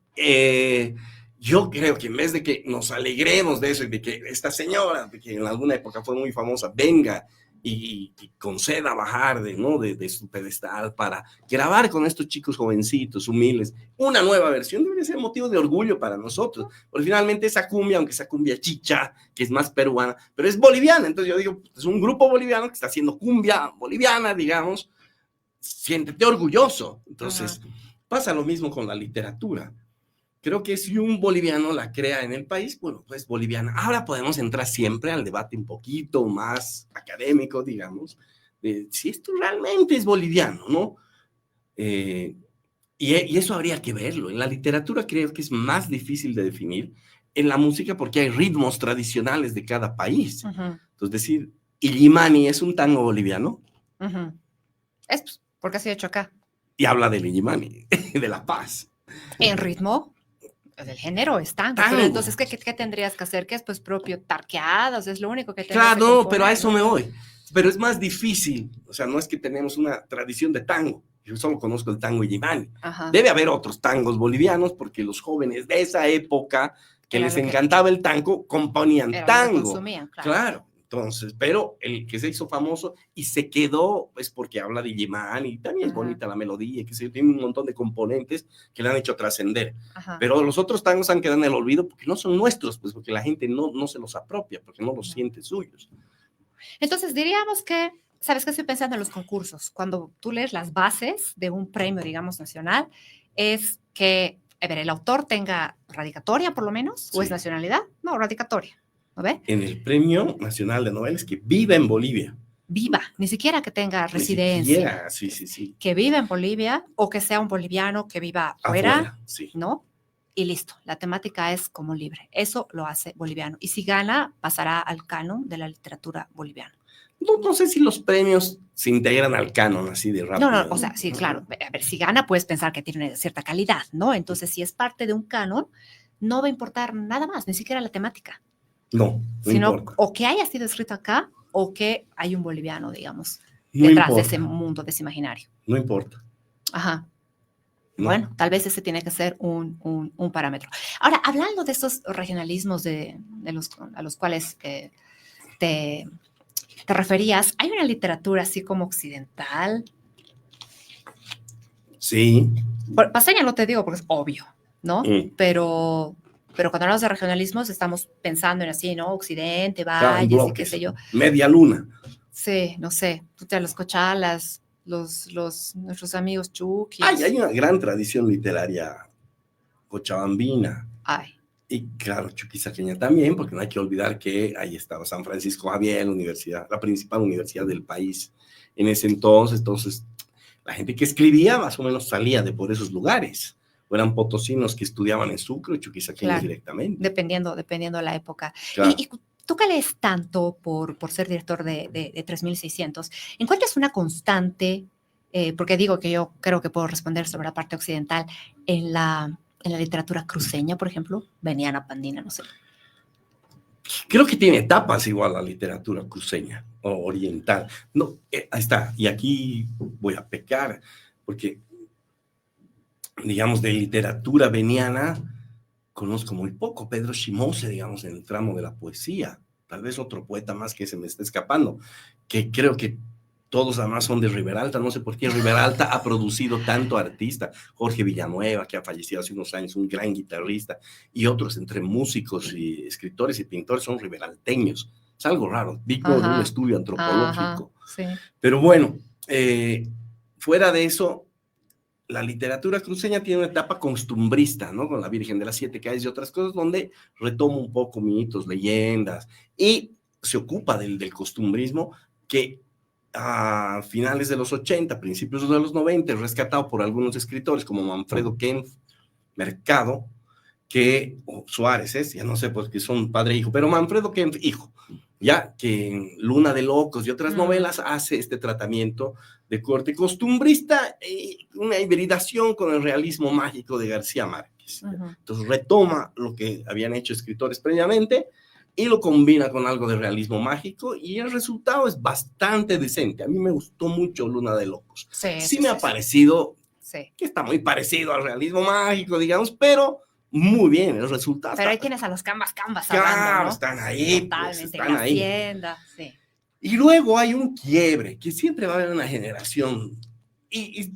yo creo que en vez de que nos alegremos de eso y de que esta señora, que en alguna época fue muy famosa, venga y conceda bajar de su pedestal para grabar con estos chicos jovencitos, humildes, una nueva versión, debería ser motivo de orgullo para nosotros, porque finalmente esa cumbia, aunque esa cumbia chicha, que es más peruana, pero es boliviana, entonces yo digo, es un grupo boliviano que está haciendo cumbia boliviana, digamos, siéntete orgulloso. Entonces, pasa lo mismo con la literatura. Creo que si un boliviano la crea en el país, bueno, pues boliviana. Ahora podemos entrar siempre al debate un poquito más académico, digamos, de si esto realmente es boliviano, ¿no? Y eso habría que verlo. En la literatura creo que es más difícil de definir. En la música porque hay ritmos tradicionales de cada país. Entonces, decir, Illimani es un tango boliviano. Es porque así he hecho acá. Y habla del Illimani, de La Paz. En ritmo. El género es tango, pero entonces, ¿qué tendrías que hacer? ¿Qué es pues propio? Tarqueados, es lo único que tendrías que Claro, componer, pero a eso ¿no? me voy. Pero es más difícil, o sea, no es que tenemos una tradición de tango. Yo solo conozco el tango Illimani. Debe haber otros tangos bolivianos porque los jóvenes de esa época que les encantaba el tango componían tango. Consumían, claro. Entonces, pero el que se hizo famoso y se quedó es porque habla de Illimani y también es bonita la melodía, que tiene un montón de componentes que le han hecho trascender. Pero los otros tangos han quedado en el olvido porque no son nuestros, pues porque la gente no se los apropia, porque no los siente suyos. Entonces diríamos que, ¿sabes qué estoy pensando en los concursos? Cuando tú lees las bases de un premio, digamos, nacional, es que, a ver, el autor tenga radicatoria por lo menos, ¿o es nacionalidad? No, radicatoria. ¿No ve? En el Premio Nacional de Novelas que viva en Bolivia. Viva, ni siquiera que tenga residencia. Sí. Que viva en Bolivia o que sea un boliviano que viva afuera, sí. ¿no? Y listo, la temática es como libre. Eso lo hace boliviano. Y si gana, pasará al canon de la literatura boliviana. No sé si los premios se integran al canon así de rápido. No, o sea, sí, claro. A ver, si gana, puedes pensar que tiene cierta calidad, ¿no? Entonces, si es parte de un canon, no va a importar nada más, ni siquiera la temática. No importa. O que haya sido escrito acá o que hay un boliviano, digamos, detrás de ese mundo, de ese imaginario. No importa. Ajá. No. Bueno, tal vez ese tiene que ser un parámetro. Ahora, hablando de estos regionalismos a los cuales te referías, ¿hay una literatura así como occidental? Sí. Paseña no te digo porque es obvio, ¿no? Pero cuando hablamos de regionalismos estamos pensando en así, ¿no? Occidente, valles y qué sé yo. Media luna. Sí, no sé. Tú te los cochalas, nuestros amigos chuquis. Hay una gran tradición literaria cochabambina. Y claro, chuquisaqueña también, porque no hay que olvidar que ahí estaba San Francisco Javier, la principal universidad del país en ese entonces. Entonces, la gente que escribía más o menos salía de por esos lugares. O eran potosinos que estudiaban en Sucre, chuquisaqueños directamente. Dependiendo de la época. Claro. Y tú que lees tanto por ser director de 3600, ¿encuentras una constante, porque digo que yo creo que puedo responder sobre la parte occidental, en la literatura cruceña, por ejemplo, veniana, pandina, no sé? Creo que tiene etapas igual la literatura cruceña o oriental. No, ahí está. Y aquí voy a pecar, porque digamos, de literatura veniana, conozco muy poco. Pedro Shimose, digamos, en el tramo de la poesía. Tal vez otro poeta más que se me está escapando, que creo que todos además son de Riberalta. No sé por qué Riberalta ha producido tanto artista. Jorge Villanueva, que ha fallecido hace unos años, un gran guitarrista, y otros entre músicos y escritores y pintores son riberalteños. Es algo raro, digno de un estudio antropológico. Sí. Pero bueno, fuera de eso, la literatura cruceña tiene una etapa costumbrista, ¿no? Con la Virgen de las Siete Calles y otras cosas, donde retoma un poco mitos, leyendas, y se ocupa del costumbrismo que a finales de los 80, principios de los 90, es rescatado por algunos escritores como Manfredo Kempf, Mercado, o Suárez, ya no sé porque son padre e hijo, pero Manfredo Kempf, hijo, ya que en Luna de Locos y otras novelas hace este tratamiento de corte costumbrista y una hibridación con el realismo mágico de García Márquez. Entonces retoma lo que habían hecho escritores previamente y lo combina con algo de realismo mágico y el resultado es bastante decente. A mí me gustó mucho Luna de Locos. Sí me ha parecido que está muy parecido al realismo mágico, digamos, pero muy bien, los resultados. Pero ahí tienes a los cambas Claro, hablando, ¿no? están ahí, Totalmente, pues, en están la ahí. hacienda, sí. Y luego hay un quiebre, que siempre va a haber una generación, y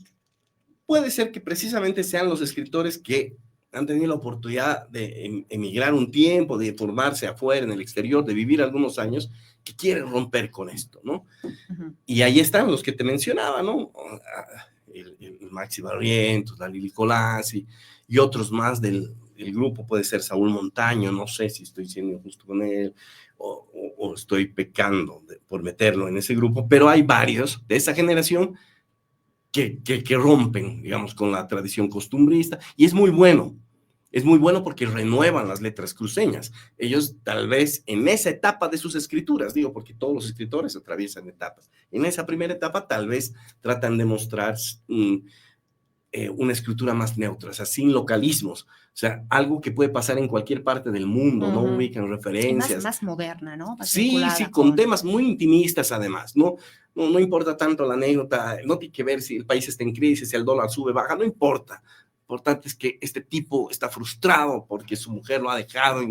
puede ser que precisamente sean los escritores que han tenido la oportunidad de emigrar un tiempo, de formarse afuera, en el exterior, de vivir algunos años, que quieren romper con esto, ¿no? Ujú. Y ahí están los que te mencionaba, ¿no? El Maxi Barrientos, la Lili Colassi, y otros más del grupo, puede ser Saúl Montaño, no sé si estoy siendo injusto con él, o estoy pecando por meterlo en ese grupo, pero hay varios de esa generación que rompen, digamos, con la tradición costumbrista, y es muy bueno porque renuevan las letras cruceñas. Ellos tal vez en esa etapa de sus escrituras, digo, porque todos los escritores atraviesan etapas, en esa primera etapa tal vez tratan de mostrar una escritura más neutra, o sea, sin localismos, o sea, algo que puede pasar en cualquier parte del mundo, no ubican referencias. Y más moderna, ¿no? Más sí, con temas muy intimistas además, no importa tanto la anécdota, no tiene que ver si el país está en crisis, si el dólar sube, baja, no importa. Lo importante es que este tipo está frustrado porque su mujer lo ha dejado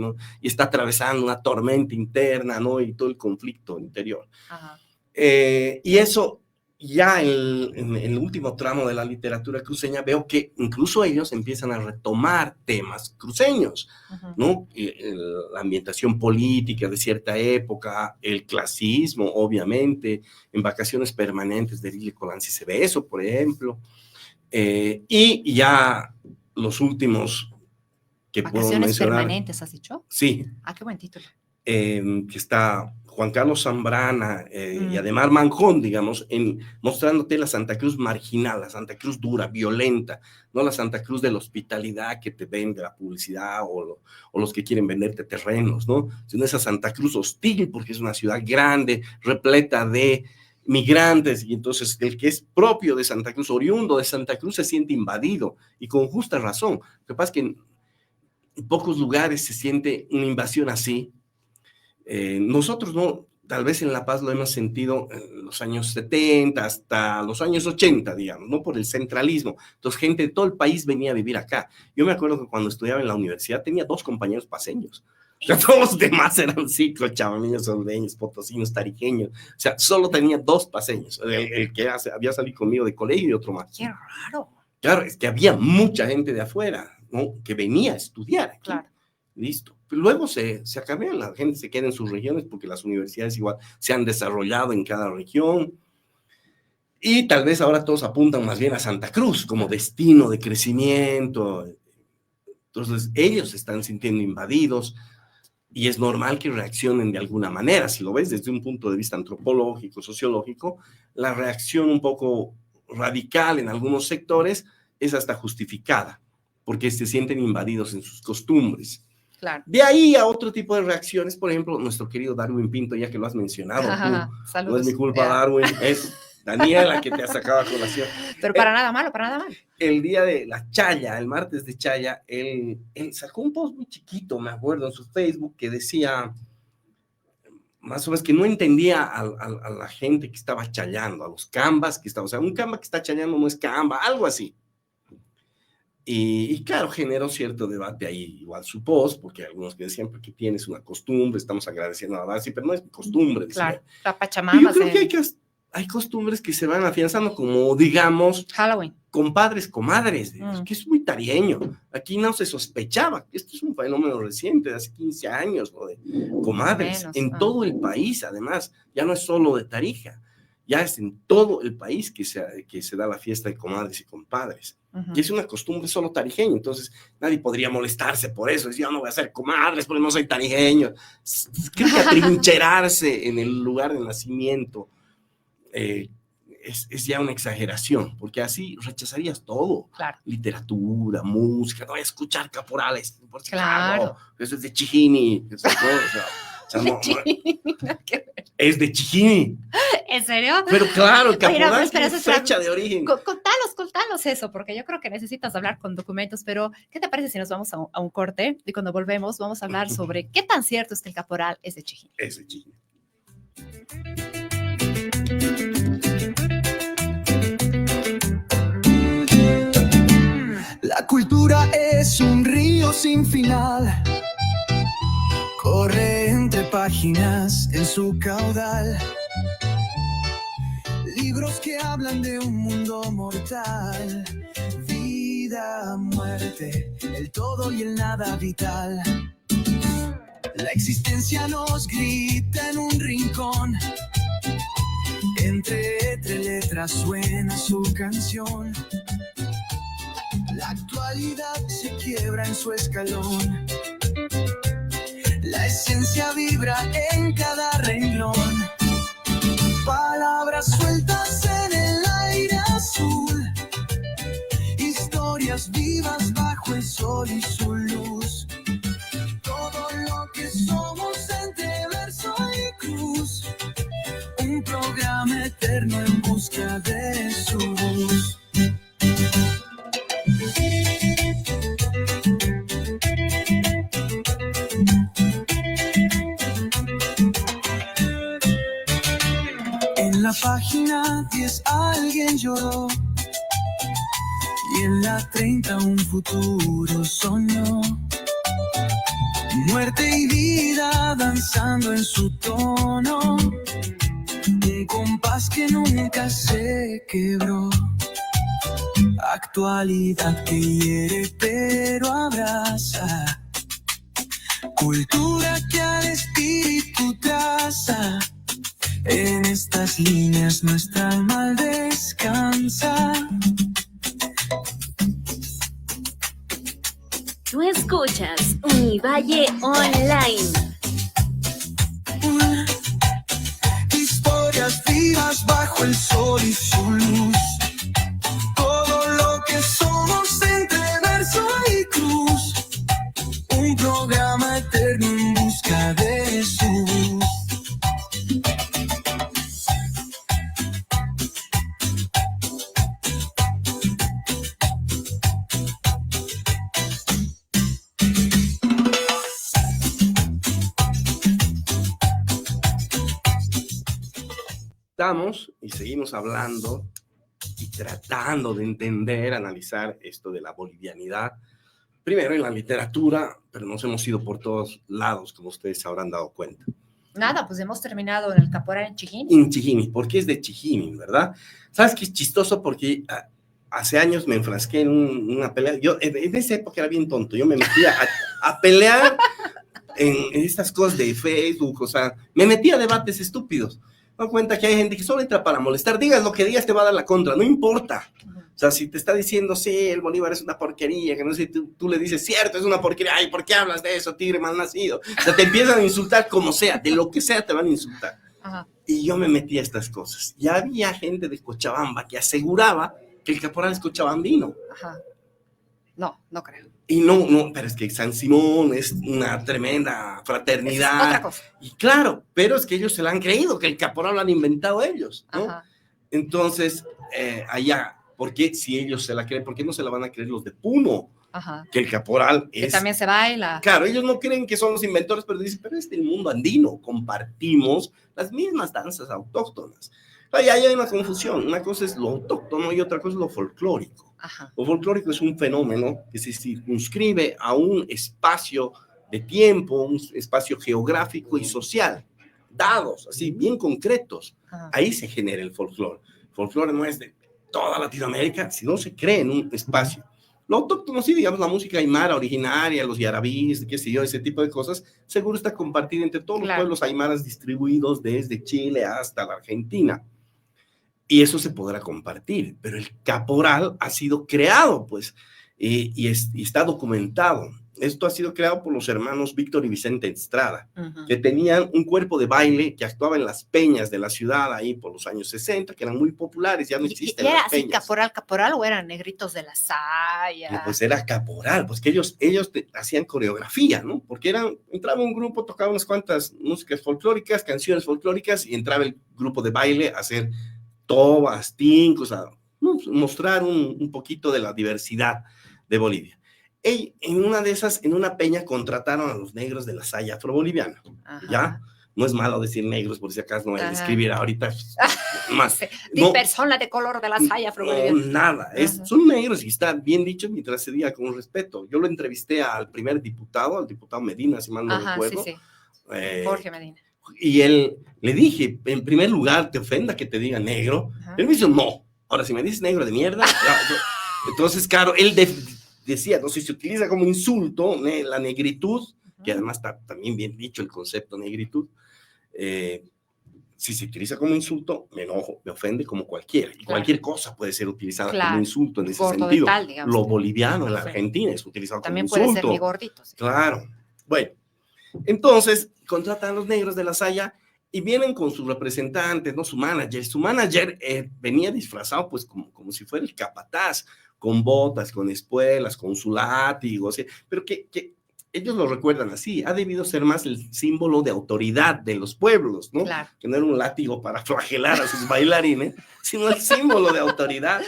y está atravesando una tormenta interna, ¿no? Y todo el conflicto interior. Ajá. Y eso ya en el último tramo de la literatura cruceña veo que incluso ellos empiezan a retomar temas cruceños, ¿no? La ambientación política de cierta época, el clasismo, obviamente, en Vacaciones Permanentes de Lili Colanzi se ve eso, por ejemplo, y ya los últimos que puedo mencionar. Vacaciones Permanentes, ¿has dicho? Sí. Ah, qué buen título. Que está Juan Carlos Zambrana y Ademar Manjón, digamos, mostrándote la Santa Cruz marginal, la Santa Cruz dura, violenta, no la Santa Cruz de la hospitalidad que te vende la publicidad o los que quieren venderte terrenos, ¿no? Sino esa Santa Cruz hostil, porque es una ciudad grande, repleta de migrantes, y entonces el que es propio de Santa Cruz, oriundo de Santa Cruz, se siente invadido, y con justa razón. Lo que pasa es que en pocos lugares se siente una invasión así. Nosotros no, tal vez en La Paz lo hemos sentido en los años 70 hasta los años 80, digamos, ¿no? Por el centralismo. Entonces, gente de todo el país venía a vivir acá. Yo me acuerdo que cuando estudiaba en la universidad tenía 2 compañeros paceños. O sea, todos los demás eran chavalinos, solveños, potosinos, tarijeños. O sea, solo tenía 2 paceños. El que había salido conmigo de colegio y otro más. Qué raro. Claro, es que había mucha gente de afuera, ¿no? Que venía a estudiar aquí. Claro. Listo. Luego se acaban, la gente se queda en sus regiones porque las universidades igual se han desarrollado en cada región, y tal vez ahora todos apuntan más bien a Santa Cruz como destino de crecimiento. Entonces ellos se están sintiendo invadidos y es normal que reaccionen de alguna manera. Si lo ves desde un punto de vista antropológico, sociológico, la reacción un poco radical en algunos sectores es hasta justificada porque se sienten invadidos en sus costumbres. Claro. De ahí a otro tipo de reacciones, por ejemplo, nuestro querido Darwin Pinto, ya que lo has mencionado, Saludos. No es mi culpa, Darwin, es Daniela que te ha sacado a colación. Pero para nada malo, para nada malo. El día de la Chaya, el martes de Chaya, él sacó un post muy chiquito, me acuerdo, en su Facebook, que decía, más o menos, que no entendía a la gente que estaba chayando, a los cambas que estaban, o sea, un camba que está chayando no es camba, algo así. Y claro, generó cierto debate ahí, igual su post, porque algunos que decían, porque tienes una costumbre, estamos agradeciendo a la base, pero no es costumbre. Claro, la Pachamama. Yo creo que hay costumbres que se van afianzando, como, digamos, Halloween. Compadres, comadres, que es muy tarijeño. Aquí no se sospechaba, esto es un fenómeno reciente, de hace 15 años, lo de comadres, en todo el país, además, ya no es solo de Tarija, ya es en todo el país que se da la fiesta de comadres y compadres. Que es una costumbre solo tarijeña, entonces nadie podría molestarse por eso, yo no voy a hacer comadres porque no soy tarijeño. Creo que atrincherarse en el lugar de nacimiento es ya una exageración, porque así rechazarías todo. Claro. Literatura, música, no voy a escuchar caporales, por claro. Eso es de Chijini, es de Chijini. ¿En serio? Pero claro, el caporal tiene fecha de origen. Contanos eso, porque yo creo que necesitas hablar con documentos, pero ¿qué te parece si nos vamos a un corte? Y cuando volvemos vamos a hablar sobre qué tan cierto es que el caporal es de Chijini. Es de Chijini. La cultura es un río río sin final corre entre páginas en su caudal. Libros que hablan de un mundo mortal, vida, muerte, el todo y el nada vital. La existencia nos grita en un rincón, entre letras suena su canción. La actualidad se quiebra en su escalón, la esencia vibra en cada renglón. Palabras sueltas en el aire azul, historias vivas bajo el sol y su luz. Todo lo que somos entre verso y cruz, un programa eterno en busca de su voz. En la página 10 alguien lloró y en la 30 un futuro soñó. Muerte y vida danzando en su tono, un compás que nunca se quebró. Actualidad que hiere pero abraza, cultura que al espíritu traza. En estas líneas nuestra alma descansa. Tú escuchas Univalle Online. Historias vivas bajo el sol y su luz. Todo lo que somos entre verso y cruz. Un programa eterno en busca de su voz. Estamos y seguimos hablando y tratando de entender, analizar esto de la bolivianidad, primero en la literatura, pero nos hemos ido por todos lados, como ustedes se habrán dado cuenta. Nada, pues hemos terminado en el caporal en Chijini. En Chijini, porque es de Chijini, ¿verdad? ¿Sabes qué es chistoso? Porque hace años me enfrasqué en una pelea. Yo en esa época era bien tonto, yo me metía a pelear en estas cosas de Facebook, o sea, me metía a debates estúpidos. Me doy cuenta que hay gente que solo entra para molestar, digas lo que digas, te va a dar la contra, no importa. O sea, si te está diciendo, sí, el Bolívar es una porquería, que no sé, tú le dices, cierto, es una porquería, ay, ¿por qué hablas de eso, tigre mal nacido? O sea, te empiezan a insultar como sea, de lo que sea te van a insultar. Ajá. Y yo me metí a estas cosas. Y había gente de Cochabamba que aseguraba que el caporal es cochabambino. Ajá. No, no creo. Y no, pero es que San Simón es una tremenda fraternidad. Es otra cosa. Y claro, pero es que ellos se la han creído, que el caporal lo han inventado ellos, ¿no? Ajá. Entonces, allá, ¿por qué si ellos se la creen? ¿Por qué no se la van a creer los de Puno? Ajá. Que el caporal Que es... también se baila. Claro, ellos no creen que son los inventores, pero dicen, pero es del mundo andino, compartimos las mismas danzas autóctonas. Ahí hay una confusión, una cosa es lo autóctono y otra cosa es lo folclórico. Ajá. Lo folclórico es un fenómeno que se circunscribe a un espacio de tiempo, un espacio geográfico y social, dados, así, bien concretos. Ajá. Ahí se genera el folclore. El folclore no es de toda Latinoamérica, sino se cree en un espacio. Lo autóctono, sí, digamos, la música aymara originaria, los yarabís, qué sé yo, ese tipo de cosas, seguro está compartida entre todos los pueblos aymaras distribuidos desde Chile hasta la Argentina. Y eso se podrá compartir, pero el caporal ha sido creado, pues, y está documentado. Esto ha sido creado por los hermanos Víctor y Vicente Estrada, que tenían un cuerpo de baile que actuaba en las peñas de la ciudad ahí por los años 60, que eran muy populares, ya no existen ¿Y era las peñas. así caporal o eran negritos de la saya? Pues era caporal, pues que ellos hacían coreografía, ¿no? Porque entraba un grupo, tocaba unas cuantas músicas folclóricas, canciones folclóricas, y entraba el grupo de baile a hacer tobas, tincos, a mostrar un poquito de la diversidad de Bolivia. En una de esas, en una peña, contrataron a los negros de la saya afroboliviana, ¿ya? no es malo decir negros, por si acaso no hay que Ajá. escribir ahorita más. Sí, No, persona de color de la saya no, nada, Ajá. son negros y está bien dicho mientras se diga con respeto. Yo lo entrevisté al primer diputado, al diputado Medina, si mal no Ajá, recuerdo. sí. eh, Jorge Medina. Y él, le dije, en primer lugar, ¿te ofenda que te diga negro? Ajá. Él me dice, no. Ahora, si me dices negro de mierda, entonces, claro, él decía, no sé, se utiliza como insulto la negritud, que además está también bien dicho el concepto negritud. Si se utiliza como insulto, me enojo, me ofende como cualquiera. Y cualquier cosa puede ser utilizada como insulto en ese sentido. Tal, digamos, lo boliviano en la Argentina es utilizado también como insulto. También puede ser mi gordito. Sí. Claro. Bueno, entonces contratan a los negros de la saya y vienen con sus representantes, ¿no? Su manager venía disfrazado pues como si fuera el capataz, con botas, con espuelas, con su látigo, ¿sí? Pero que ellos lo recuerdan así, ha debido ser más el símbolo de autoridad de los pueblos, ¿no? Claro. Que no era un látigo para flagelar a sus bailarines, sino el símbolo de autoridad.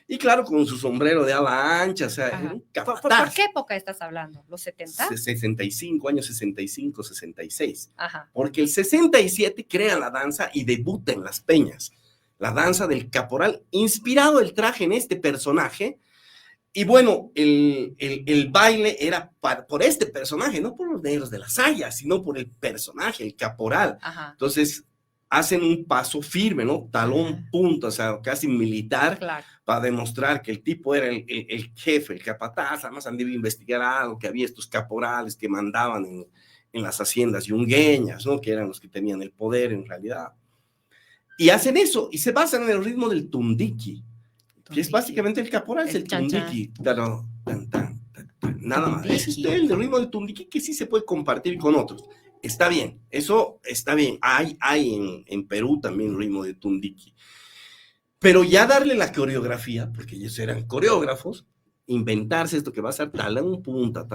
Y claro, con su sombrero de ala ancha, o sea, un capataz. ¿Por qué época estás hablando? ¿Los 70? 65, años 65, 66. Ajá. Porque el 67 crea la danza y debuta en Las Peñas, la danza del caporal, inspirado el traje en este personaje. Y bueno, el baile era por este personaje, no por los negros de la saya, sino por el personaje, el caporal. Ajá. Entonces, hacen un paso firme, ¿no? Talón, punto, o sea, casi militar, claro, para demostrar que el tipo era el jefe, el capataz. Además, han debido investigar algo, que había estos caporales que mandaban en las haciendas yungueñas, ¿no? Que eran los que tenían el poder en realidad. Y hacen eso, y se basan en el ritmo del tundiki, que es básicamente el caporal, es el tundiki. Claro, nada más. Es el ritmo del tundiki que sí se puede compartir con otros. Está bien, eso está bien. Hay en Perú también el ritmo de tundiki. Pero ya darle la coreografía, porque ellos eran coreógrafos, inventarse esto que va a ser talón, punta,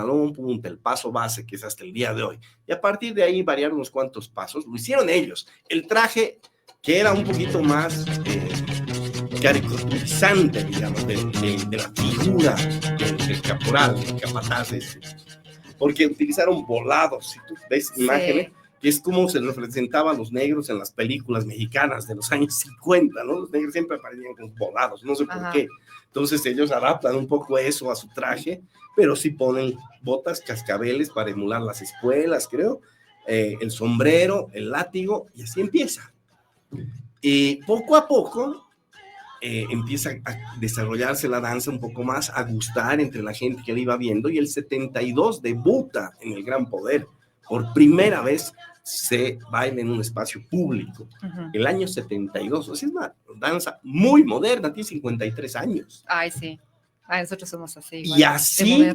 el paso base, que es hasta el día de hoy. Y a partir de ahí variar unos cuantos pasos. Lo hicieron ellos. El traje, que era un poquito más caricaturizante, digamos, de la figura del caporal, del capataz ese. Porque utilizaron volados, si tú ves imágenes, que es como se representaba a los negros en las películas mexicanas de los años 50, ¿no? Los negros siempre aparecían con volados, no sé por qué. Entonces ellos adaptan un poco eso a su traje, pero sí ponen botas, cascabeles para emular las espuelas, creo, el sombrero, el látigo, y así empieza. Y poco a poco empieza a desarrollarse la danza un poco más, a gustar entre la gente que la iba viendo, y el 72 debuta en el Gran Poder. Por primera vez se baila en un espacio público. El año 72, o sea, es una danza muy moderna, tiene 53 años. Ay, sí. Ay, nosotros somos así. Igual, y así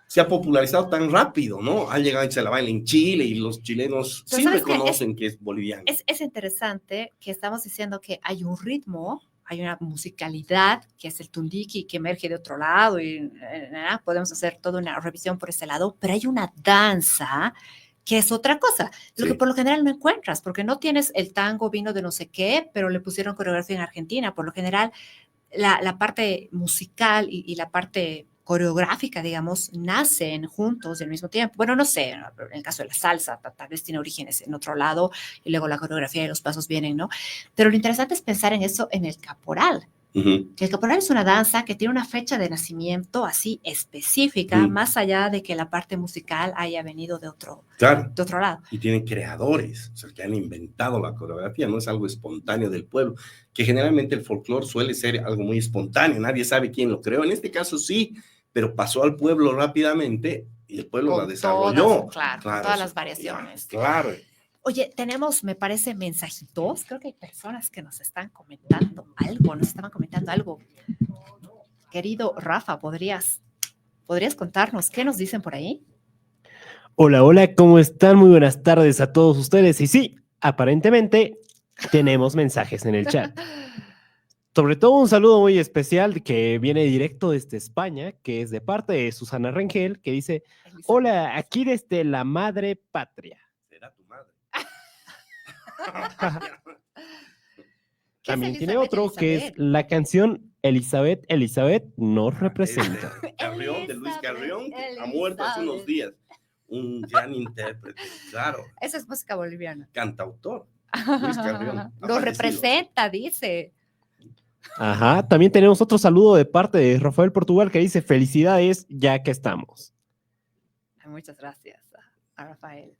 se ha popularizado tan rápido, ¿no? Ha llegado y se la baila en Chile y los chilenos sí reconocen que es boliviano. Es interesante que estamos diciendo que hay un ritmo, hay una musicalidad que es el tundiki que emerge de otro lado y podemos hacer toda una revisión por ese lado, pero hay una danza que es otra cosa, lo que por lo general no encuentras, porque no tienes el tango vino de no sé qué, pero le pusieron coreografía en Argentina. Por lo general, la parte musical y la parte coreográfica, digamos, nacen juntos al mismo tiempo. Bueno, no sé, en el caso de la salsa, tal vez tiene orígenes en otro lado y luego la coreografía y los pasos vienen, ¿no? Pero lo interesante es pensar en eso en el caporal. Que el caporal es una danza que tiene una fecha de nacimiento así específica, más allá de que la parte musical haya venido de otro lado. Y tienen creadores, o sea, que han inventado la coreografía, no es algo espontáneo del pueblo, que generalmente el folclore suele ser algo muy espontáneo, nadie sabe quién lo creó. En este caso sí, pero pasó al pueblo rápidamente y el pueblo la desarrolló. Todas las variaciones. Claro. Oye, tenemos, me parece, mensajitos. Creo que hay personas que nos están comentando algo, Querido Rafa, ¿podrías contarnos qué nos dicen por ahí? Hola, ¿cómo están? Muy buenas tardes a todos ustedes. Y sí, aparentemente tenemos mensajes en el chat. Sobre todo un saludo muy especial que viene directo desde España, que es de parte de Susana Rengel, que dice: hola, aquí desde la madre patria. Será tu madre. También tiene otro que es la canción Elizabeth nos representa. Carrión, de Luis Carrión, que ha muerto hace unos días. un gran intérprete, claro, Esa es música boliviana. cantautor. Luis Carrión. Ha Lo fallecido. representa, dice. Ajá, también tenemos otro saludo de parte de Rafael Portugal que dice felicidades ya que estamos. Muchas gracias a Rafael.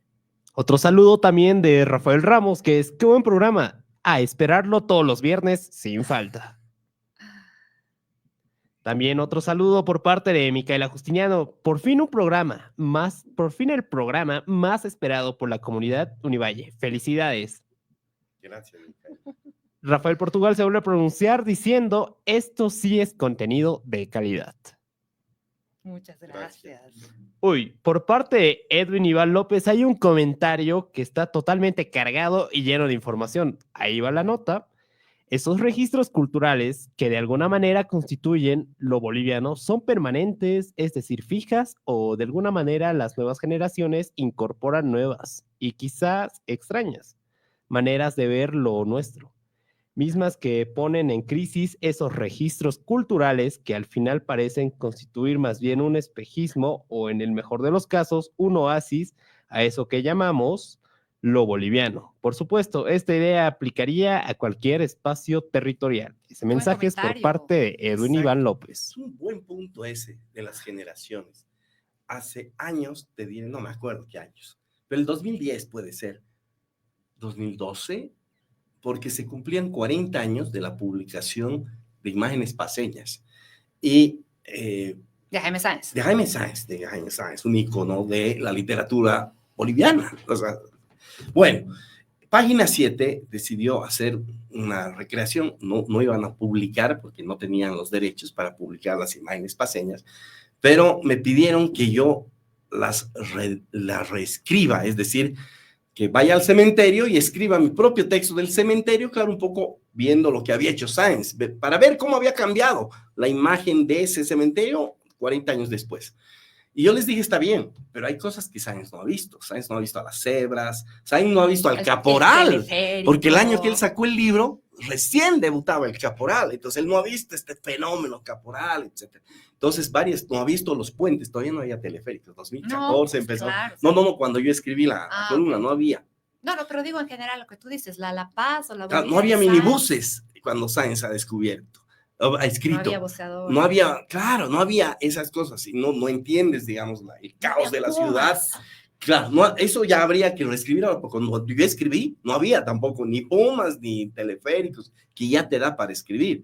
Otro saludo también de Rafael Ramos que es qué buen programa, a esperarlo todos los viernes sin falta. También otro saludo por parte de Micaela Justiniano, por fin el programa más esperado por la comunidad Univalle. Felicidades. Gracias, Micaela. Rafael Portugal se vuelve a pronunciar diciendo, esto sí es contenido de calidad. Muchas gracias. Uy, por parte de Edwin Iván López hay un comentario que está totalmente cargado y lleno de información. Ahí va la nota. Esos registros culturales que de alguna manera constituyen lo boliviano son permanentes, es decir, fijas, o de alguna manera las nuevas generaciones incorporan nuevas y quizás extrañas maneras de ver lo nuestro, mismas que ponen en crisis esos registros culturales que al final parecen constituir más bien un espejismo o en el mejor de los casos un oasis a eso que llamamos lo boliviano. Por supuesto, esta idea aplicaría a cualquier espacio territorial. Ese Buen mensaje es por comentario. parte de Edwin Exacto. Iván López. Es un buen punto ese de las generaciones. Hace años, te diré, no me acuerdo qué años, pero el 2010 puede ser, 2012, porque se cumplían 40 años de la publicación de Imágenes Paceñas. Y De Jaime Sáenz. de Jaime Sáenz, un ícono de la literatura boliviana. O sea, bueno, Página 7 decidió hacer una recreación, no iban a publicar porque no tenían los derechos para publicar las imágenes paceñas, pero me pidieron que yo las reescriba, es decir, que vaya al cementerio y escriba mi propio texto del cementerio, claro, un poco viendo lo que había hecho Sáenz, para ver cómo había cambiado la imagen de ese cementerio 40 años después. Y yo les dije, está bien, pero hay cosas que Sáenz no ha visto. Sáenz no ha visto a las cebras, Sáenz no ha visto al caporal, porque el año que él sacó el libro, recién debutaba el caporal, entonces él no ha visto este fenómeno caporal, etc. Entonces, no ha visto los puentes, todavía no había teleféricos, 2014 empezó. Claro, no, cuando yo escribí la columna, okay. No había. No, pero digo en general lo que tú dices, La Paz o la Bolivia. No había minibuses cuando Sáenz ha descubierto. Ha escrito. No había boceador. No había, claro, no había esas cosas y no entiendes, digamos, el caos de la ciudad. Claro, no, eso ya habría que reescribir ahora, porque cuando yo escribí, no había tampoco ni pumas ni teleféricos, que ya te da para escribir.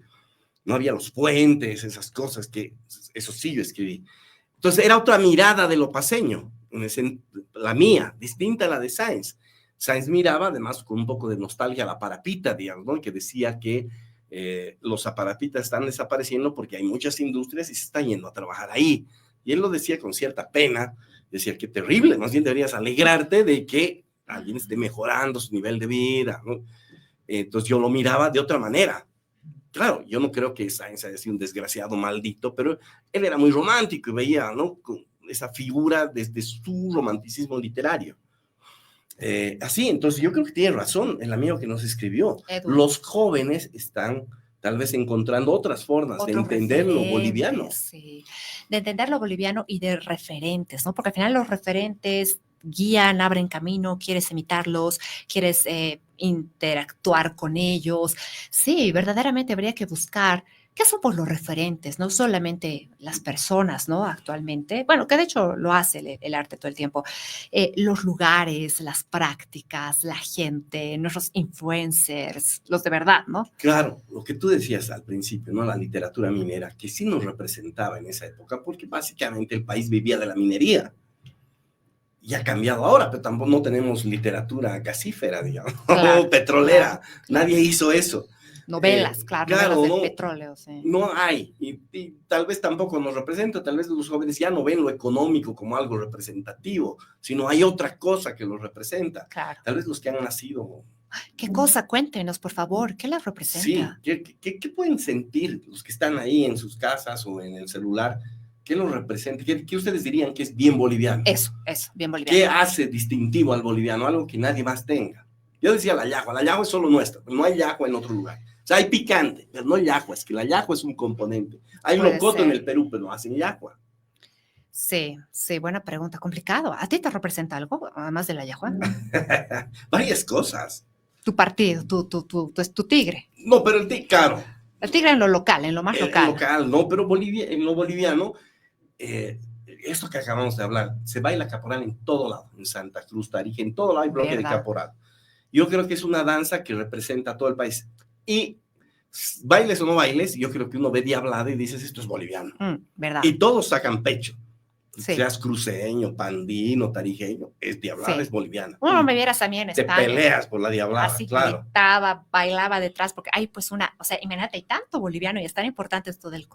No había los puentes, esas cosas que, eso sí yo escribí. Entonces era otra mirada de lo paceño, la mía, distinta a la de Sáenz. Sáenz miraba además con un poco de nostalgia a la Parapita, digamos, ¿no? Que decía que los aparapitas están desapareciendo porque hay muchas industrias y se está yendo a trabajar ahí. Y él lo decía con cierta pena, decía que terrible, más bien deberías alegrarte de que alguien esté mejorando su nivel de vida, ¿no? Entonces yo lo miraba de otra manera. Claro, yo no creo que Sáenz haya sido un desgraciado maldito, pero él era muy romántico y veía, ¿no? Con esa figura desde su romanticismo literario. Así, entonces yo creo que tiene razón el amigo que nos escribió. Los jóvenes están tal vez encontrando otras formas de entender lo boliviano. Sí, de entender lo boliviano y de referentes, ¿no? Porque al final los referentes guían, abren camino, quieres imitarlos, quieres interactuar con ellos. Sí, verdaderamente habría que buscar qué son por los referentes, no solamente las personas, ¿no? Actualmente, bueno, que de hecho lo hace el arte todo el tiempo, los lugares, las prácticas, la gente, nuestros influencers, los de verdad, ¿no? Claro, lo que tú decías al principio, ¿no? La literatura minera, que sí nos representaba en esa época, porque básicamente el país vivía de la minería. Y ha cambiado ahora, pero tampoco no tenemos literatura gasífera, digamos, claro, petrolera. Claro. Nadie hizo eso. Novelas, claro, novelas del petróleo, sí. No hay, y tal vez tampoco nos representa, tal vez los jóvenes ya no ven lo económico como algo representativo, sino hay otra cosa que los representa. Claro. Tal vez los que han nacido... ¿Qué cosa? Cuéntenos, por favor, ¿qué les representa? Sí, ¿qué pueden sentir los que están ahí en sus casas o en el celular? ¿Qué los representa? ¿Qué ustedes dirían que es bien boliviano? Eso, bien boliviano. ¿Qué hace distintivo al boliviano? Algo que nadie más tenga. Yo decía la yahua es solo nuestra, no hay yahua en otro lugar. O sea, hay picante, pero no yahua, es que la yahua es un componente. Hay locoto en el Perú, pero no hacen yahua. Sí, sí, buena pregunta. Complicado. ¿A ti te representa algo, además de la yahua? Varias cosas. Tu partido, tu tigre. No, pero claro, El tigre en lo local, en lo más el local. local, no, pero en lo boliviano, eh, esto que acabamos de hablar, se baila caporal en todo lado, en Santa Cruz, Tarija, en todo lado hay bloque de ¿Verdad? caporal. Yo creo que es una danza que representa a todo el país. Y bailes o no bailes, yo creo que uno ve diablada y dices, esto es boliviano. ¿Verdad? Y todos sacan pecho. Sí. Seas cruceño, pandino, tarijeño, es diablada, Sí. es boliviana. Uno me vieras a mí en Te España. peleas por la diablada, Así claro. gritaba, bailaba detrás, porque hay pues o sea, imagínate, hay tanto boliviano y es tan importante esto del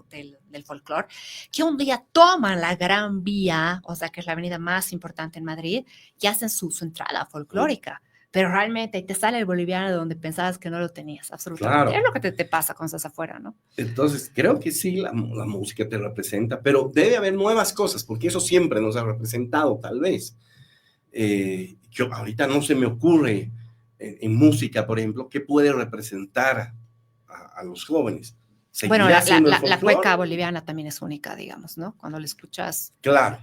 folclore, que un día toman la Gran Vía, o sea, que es la avenida más importante en Madrid, y hacen su entrada folclórica. Pero realmente te sale el boliviano de donde pensabas que no lo tenías, absolutamente. Claro. Es lo que te pasa cuando estás afuera, ¿no? Entonces, creo que sí, la música te representa, pero debe haber nuevas cosas, porque eso siempre nos ha representado, tal vez. Yo ahorita no se me ocurre en música, por ejemplo, qué puede representar a los jóvenes. Bueno, siendo el la folclore? cueca boliviana también es única, digamos, ¿no? Cuando la escuchas, Claro.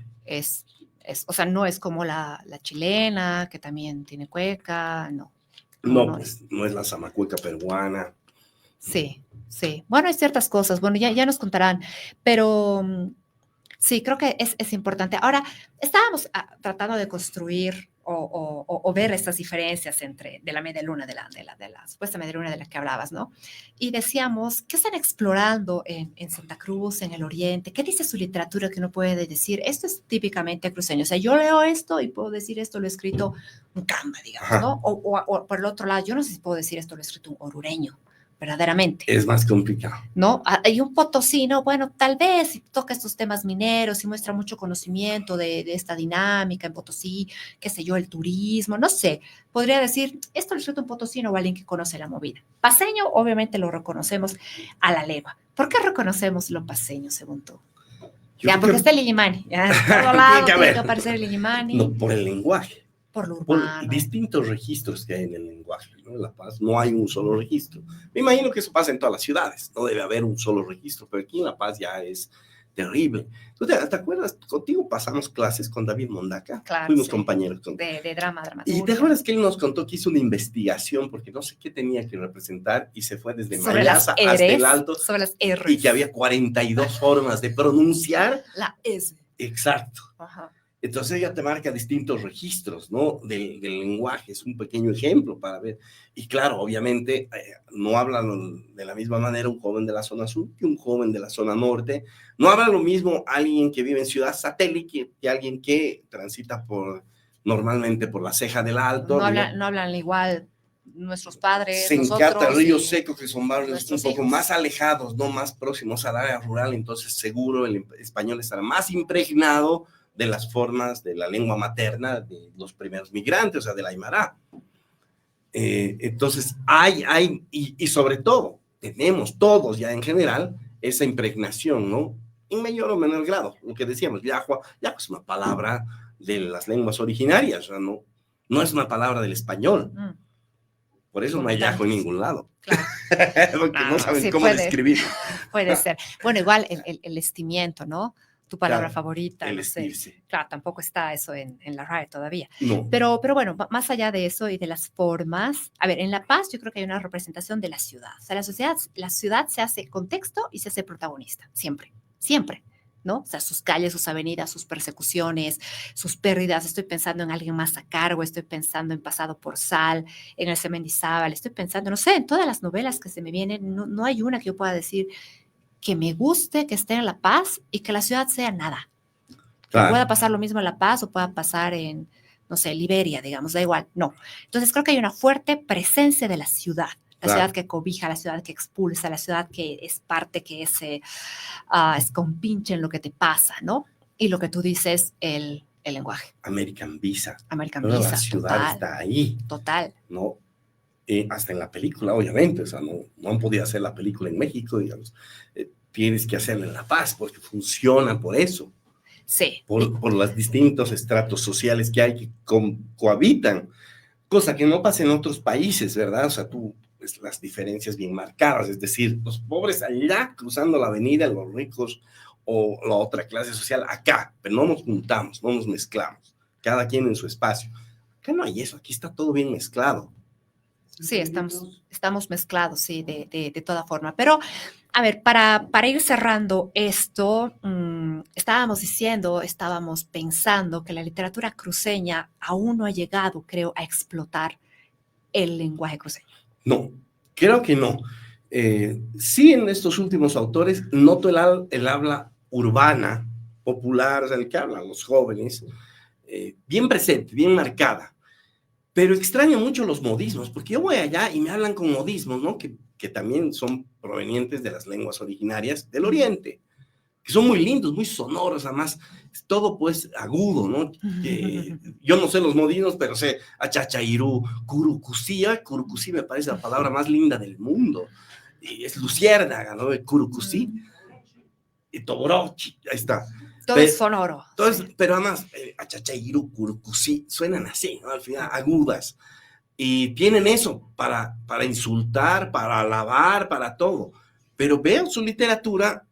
o sea, no es como la chilena, que también tiene cueca, no. No, pues no es la zamacueca peruana. Sí, sí. Bueno, hay ciertas cosas, bueno, ya nos contarán, pero sí, creo que es importante. Ahora, estábamos tratando de construir o ver estas diferencias de la media luna, de la supuesta media luna de la que hablabas, ¿no? Y decíamos, ¿qué están explorando en Santa Cruz, en el Oriente? ¿Qué dice su literatura que uno puede decir? Esto es típicamente cruceño. O sea, yo leo esto y puedo decir esto lo he escrito un camba, digamos, ¿no? O por el otro lado, yo no sé si puedo decir esto lo he escrito un orureño, verdaderamente. Es más complicado. ¿No? Hay un potosino, bueno, tal vez si toca estos temas mineros y muestra mucho conocimiento de esta dinámica en Potosí, qué sé yo, el turismo, no sé, podría decir, esto lo escrito un potosino o alguien que conoce la movida. Paseño, obviamente lo reconocemos a la legua. ¿Por qué reconocemos lo paseño, según tú? Ya, porque está el Illimani. Ya, por todo lado tiene que aparecer el Illimani. No, por el lenguaje. Por lo urbano. Por distintos registros que hay en el lenguaje, ¿no? En La Paz no hay un solo registro. Me imagino que eso pasa en todas las ciudades, no debe haber un solo registro, pero aquí en La Paz ya es terrible. ¿Tú te acuerdas? Contigo pasamos clases con David Mondaca. Claro, fuimos sí. compañeros. De dramaturgia. Y te acuerdas que él nos contó que hizo una investigación porque no sé qué tenía que representar y se fue desde Mayasa hasta el Alto. Sobre las R's. Y que había 42 formas de pronunciar. La S. Exacto. Ajá. Entonces ella te marca distintos registros, ¿no? Del lenguaje, es un pequeño ejemplo para ver. Y claro, obviamente no hablan de la misma manera un joven de la zona sur que un joven de la zona norte. No habla lo mismo alguien que vive en Ciudad Satélite que alguien que transita normalmente por la Ceja del Alto. No hablan igual nuestros padres, Sencata, Río Seco, que son barrios un poco hijos. más alejados, no más próximos al área rural, entonces seguro el español estará más impregnado de las formas de la lengua materna de los primeros migrantes, o sea, del Aymara. Entonces, y sobre todo, tenemos todos ya en general esa impregnación, ¿no? En mayor o menor grado, lo que decíamos, yahua es una palabra de las lenguas originarias, o sea, no es una palabra del español. Por eso no hay yahua en ningún lado. Claro. Porque no saben cómo describir. Puede ser. Bueno, igual el estimiento, ¿no? Tu palabra claro, favorita, no sé. Claro, tampoco está eso en la RAE todavía. No. Pero bueno, más allá de eso y de las formas, a ver, en La Paz yo creo que hay una representación de la ciudad. O sea, la ciudad se hace contexto y se hace protagonista, siempre, siempre, ¿no? O sea, sus calles, sus avenidas, sus persecuciones, sus pérdidas. Estoy pensando en Alguien más a cargo, estoy pensando en Pasado por Sal, en El Semendizábal, estoy pensando, no sé, en todas las novelas que se me vienen, no hay una que yo pueda decir que me guste, que esté en La Paz y que la ciudad sea nada. Claro. Pueda pasar lo mismo en La Paz o pueda pasar en, no sé, Liberia, digamos, da igual. No. Entonces creo que hay una fuerte presencia de la ciudad. La ciudad que cobija, la ciudad que expulsa, la ciudad que es parte, que es compinche en lo que te pasa, ¿no? Y lo que tú dices, el lenguaje. American Visa. American Visa, la ciudad total, está ahí. Total. ¿No? Hasta en la película, obviamente, o sea, no han podido hacer la película en México, digamos. Tienes que hacerla en La Paz, porque funciona por eso. Sí. Por los distintos estratos sociales que hay que cohabitan, cosa que no pasa en otros países, ¿verdad? O sea, tú ves las diferencias bien marcadas, es decir, los pobres allá cruzando la avenida, los ricos o la otra clase social acá, pero no nos juntamos, no nos mezclamos, cada quien en su espacio. Acá no hay eso, aquí está todo bien mezclado. Sí, estamos mezclados, sí, de toda forma. Pero, a ver, para ir cerrando esto, estábamos pensando que la literatura cruceña aún no ha llegado, creo, a explotar el lenguaje cruceño. No, creo que no. Sí, en estos últimos autores noto el habla urbana, popular, o sea, el que hablan los jóvenes, bien presente, bien marcada. Pero extraño mucho los modismos, porque yo voy allá y me hablan con modismos, ¿no? Que también son provenientes de las lenguas originarias del Oriente, que son muy lindos, muy sonoros, además, es todo pues agudo, ¿no? Yo no sé los modismos, pero sé achachairú, curucusí. Curucusí me parece la palabra más linda del mundo. Y es luciérnaga, ¿no? El curucusí. Y toborochi, ahí está. Todo es sonoro. Entonces, sí. Pero además, achachairu, curucusí, suenan así, ¿no? Al final, agudas. Y tienen eso para insultar, para alabar, para todo. Pero veo su literatura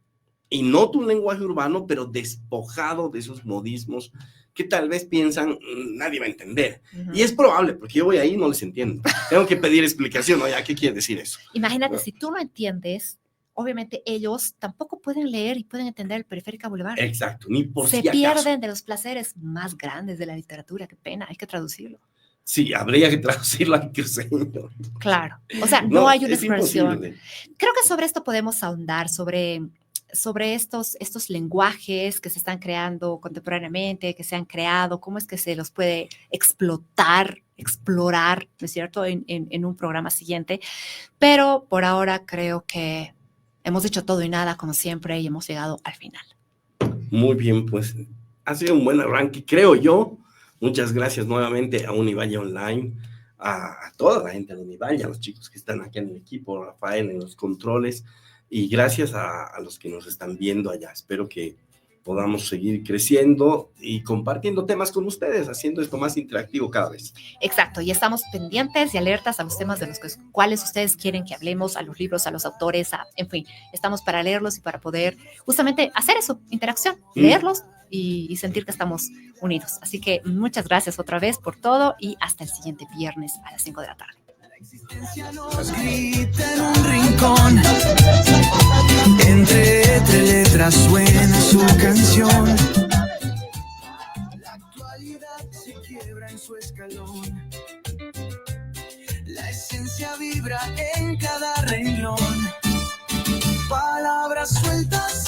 y noto un lenguaje urbano, pero despojado de esos modismos que tal vez piensan, nadie va a entender. Y es probable, porque yo voy ahí y no les entiendo. Tengo que pedir explicación, ¿no? ¿Qué quiere decir eso? Imagínate, si tú no entiendes, obviamente ellos tampoco pueden leer y pueden entender el Periférica Boulevard. Exacto, ni por si Se acaso. pierden de los placeres más grandes de la literatura, qué pena, hay que traducirlo. Sí, habría que traducirlo al cruceño. Claro, o sea, no hay una expresión. Imposible. Creo que sobre esto podemos ahondar, sobre estos lenguajes que se están creando contemporáneamente, que se han creado, cómo es que se los puede explorar, ¿no es cierto?, en un programa siguiente. Pero por ahora creo que hemos dicho todo y nada, como siempre, y hemos llegado al final. Muy bien, pues ha sido un buen arranque, creo yo. Muchas gracias nuevamente a Univalle Online, a toda la gente de Univalle, a los chicos que están aquí en el equipo, Rafael en los controles, y gracias a los que nos están viendo allá. Espero que podamos seguir creciendo y compartiendo temas con ustedes, haciendo esto más interactivo cada vez. Exacto, y estamos pendientes y alertas a los temas de los cuales ustedes quieren que hablemos, a los libros, a los autores, en fin, estamos para leerlos y para poder justamente hacer eso, interacción, leerlos y sentir que estamos unidos. Así que muchas gracias otra vez por todo y hasta el siguiente viernes a las 5 de la tarde. La existencia nos grita en un rincón, entre letras suena su canción. La actualidad se quiebra en su escalón, la esencia vibra en cada renglón, palabras sueltas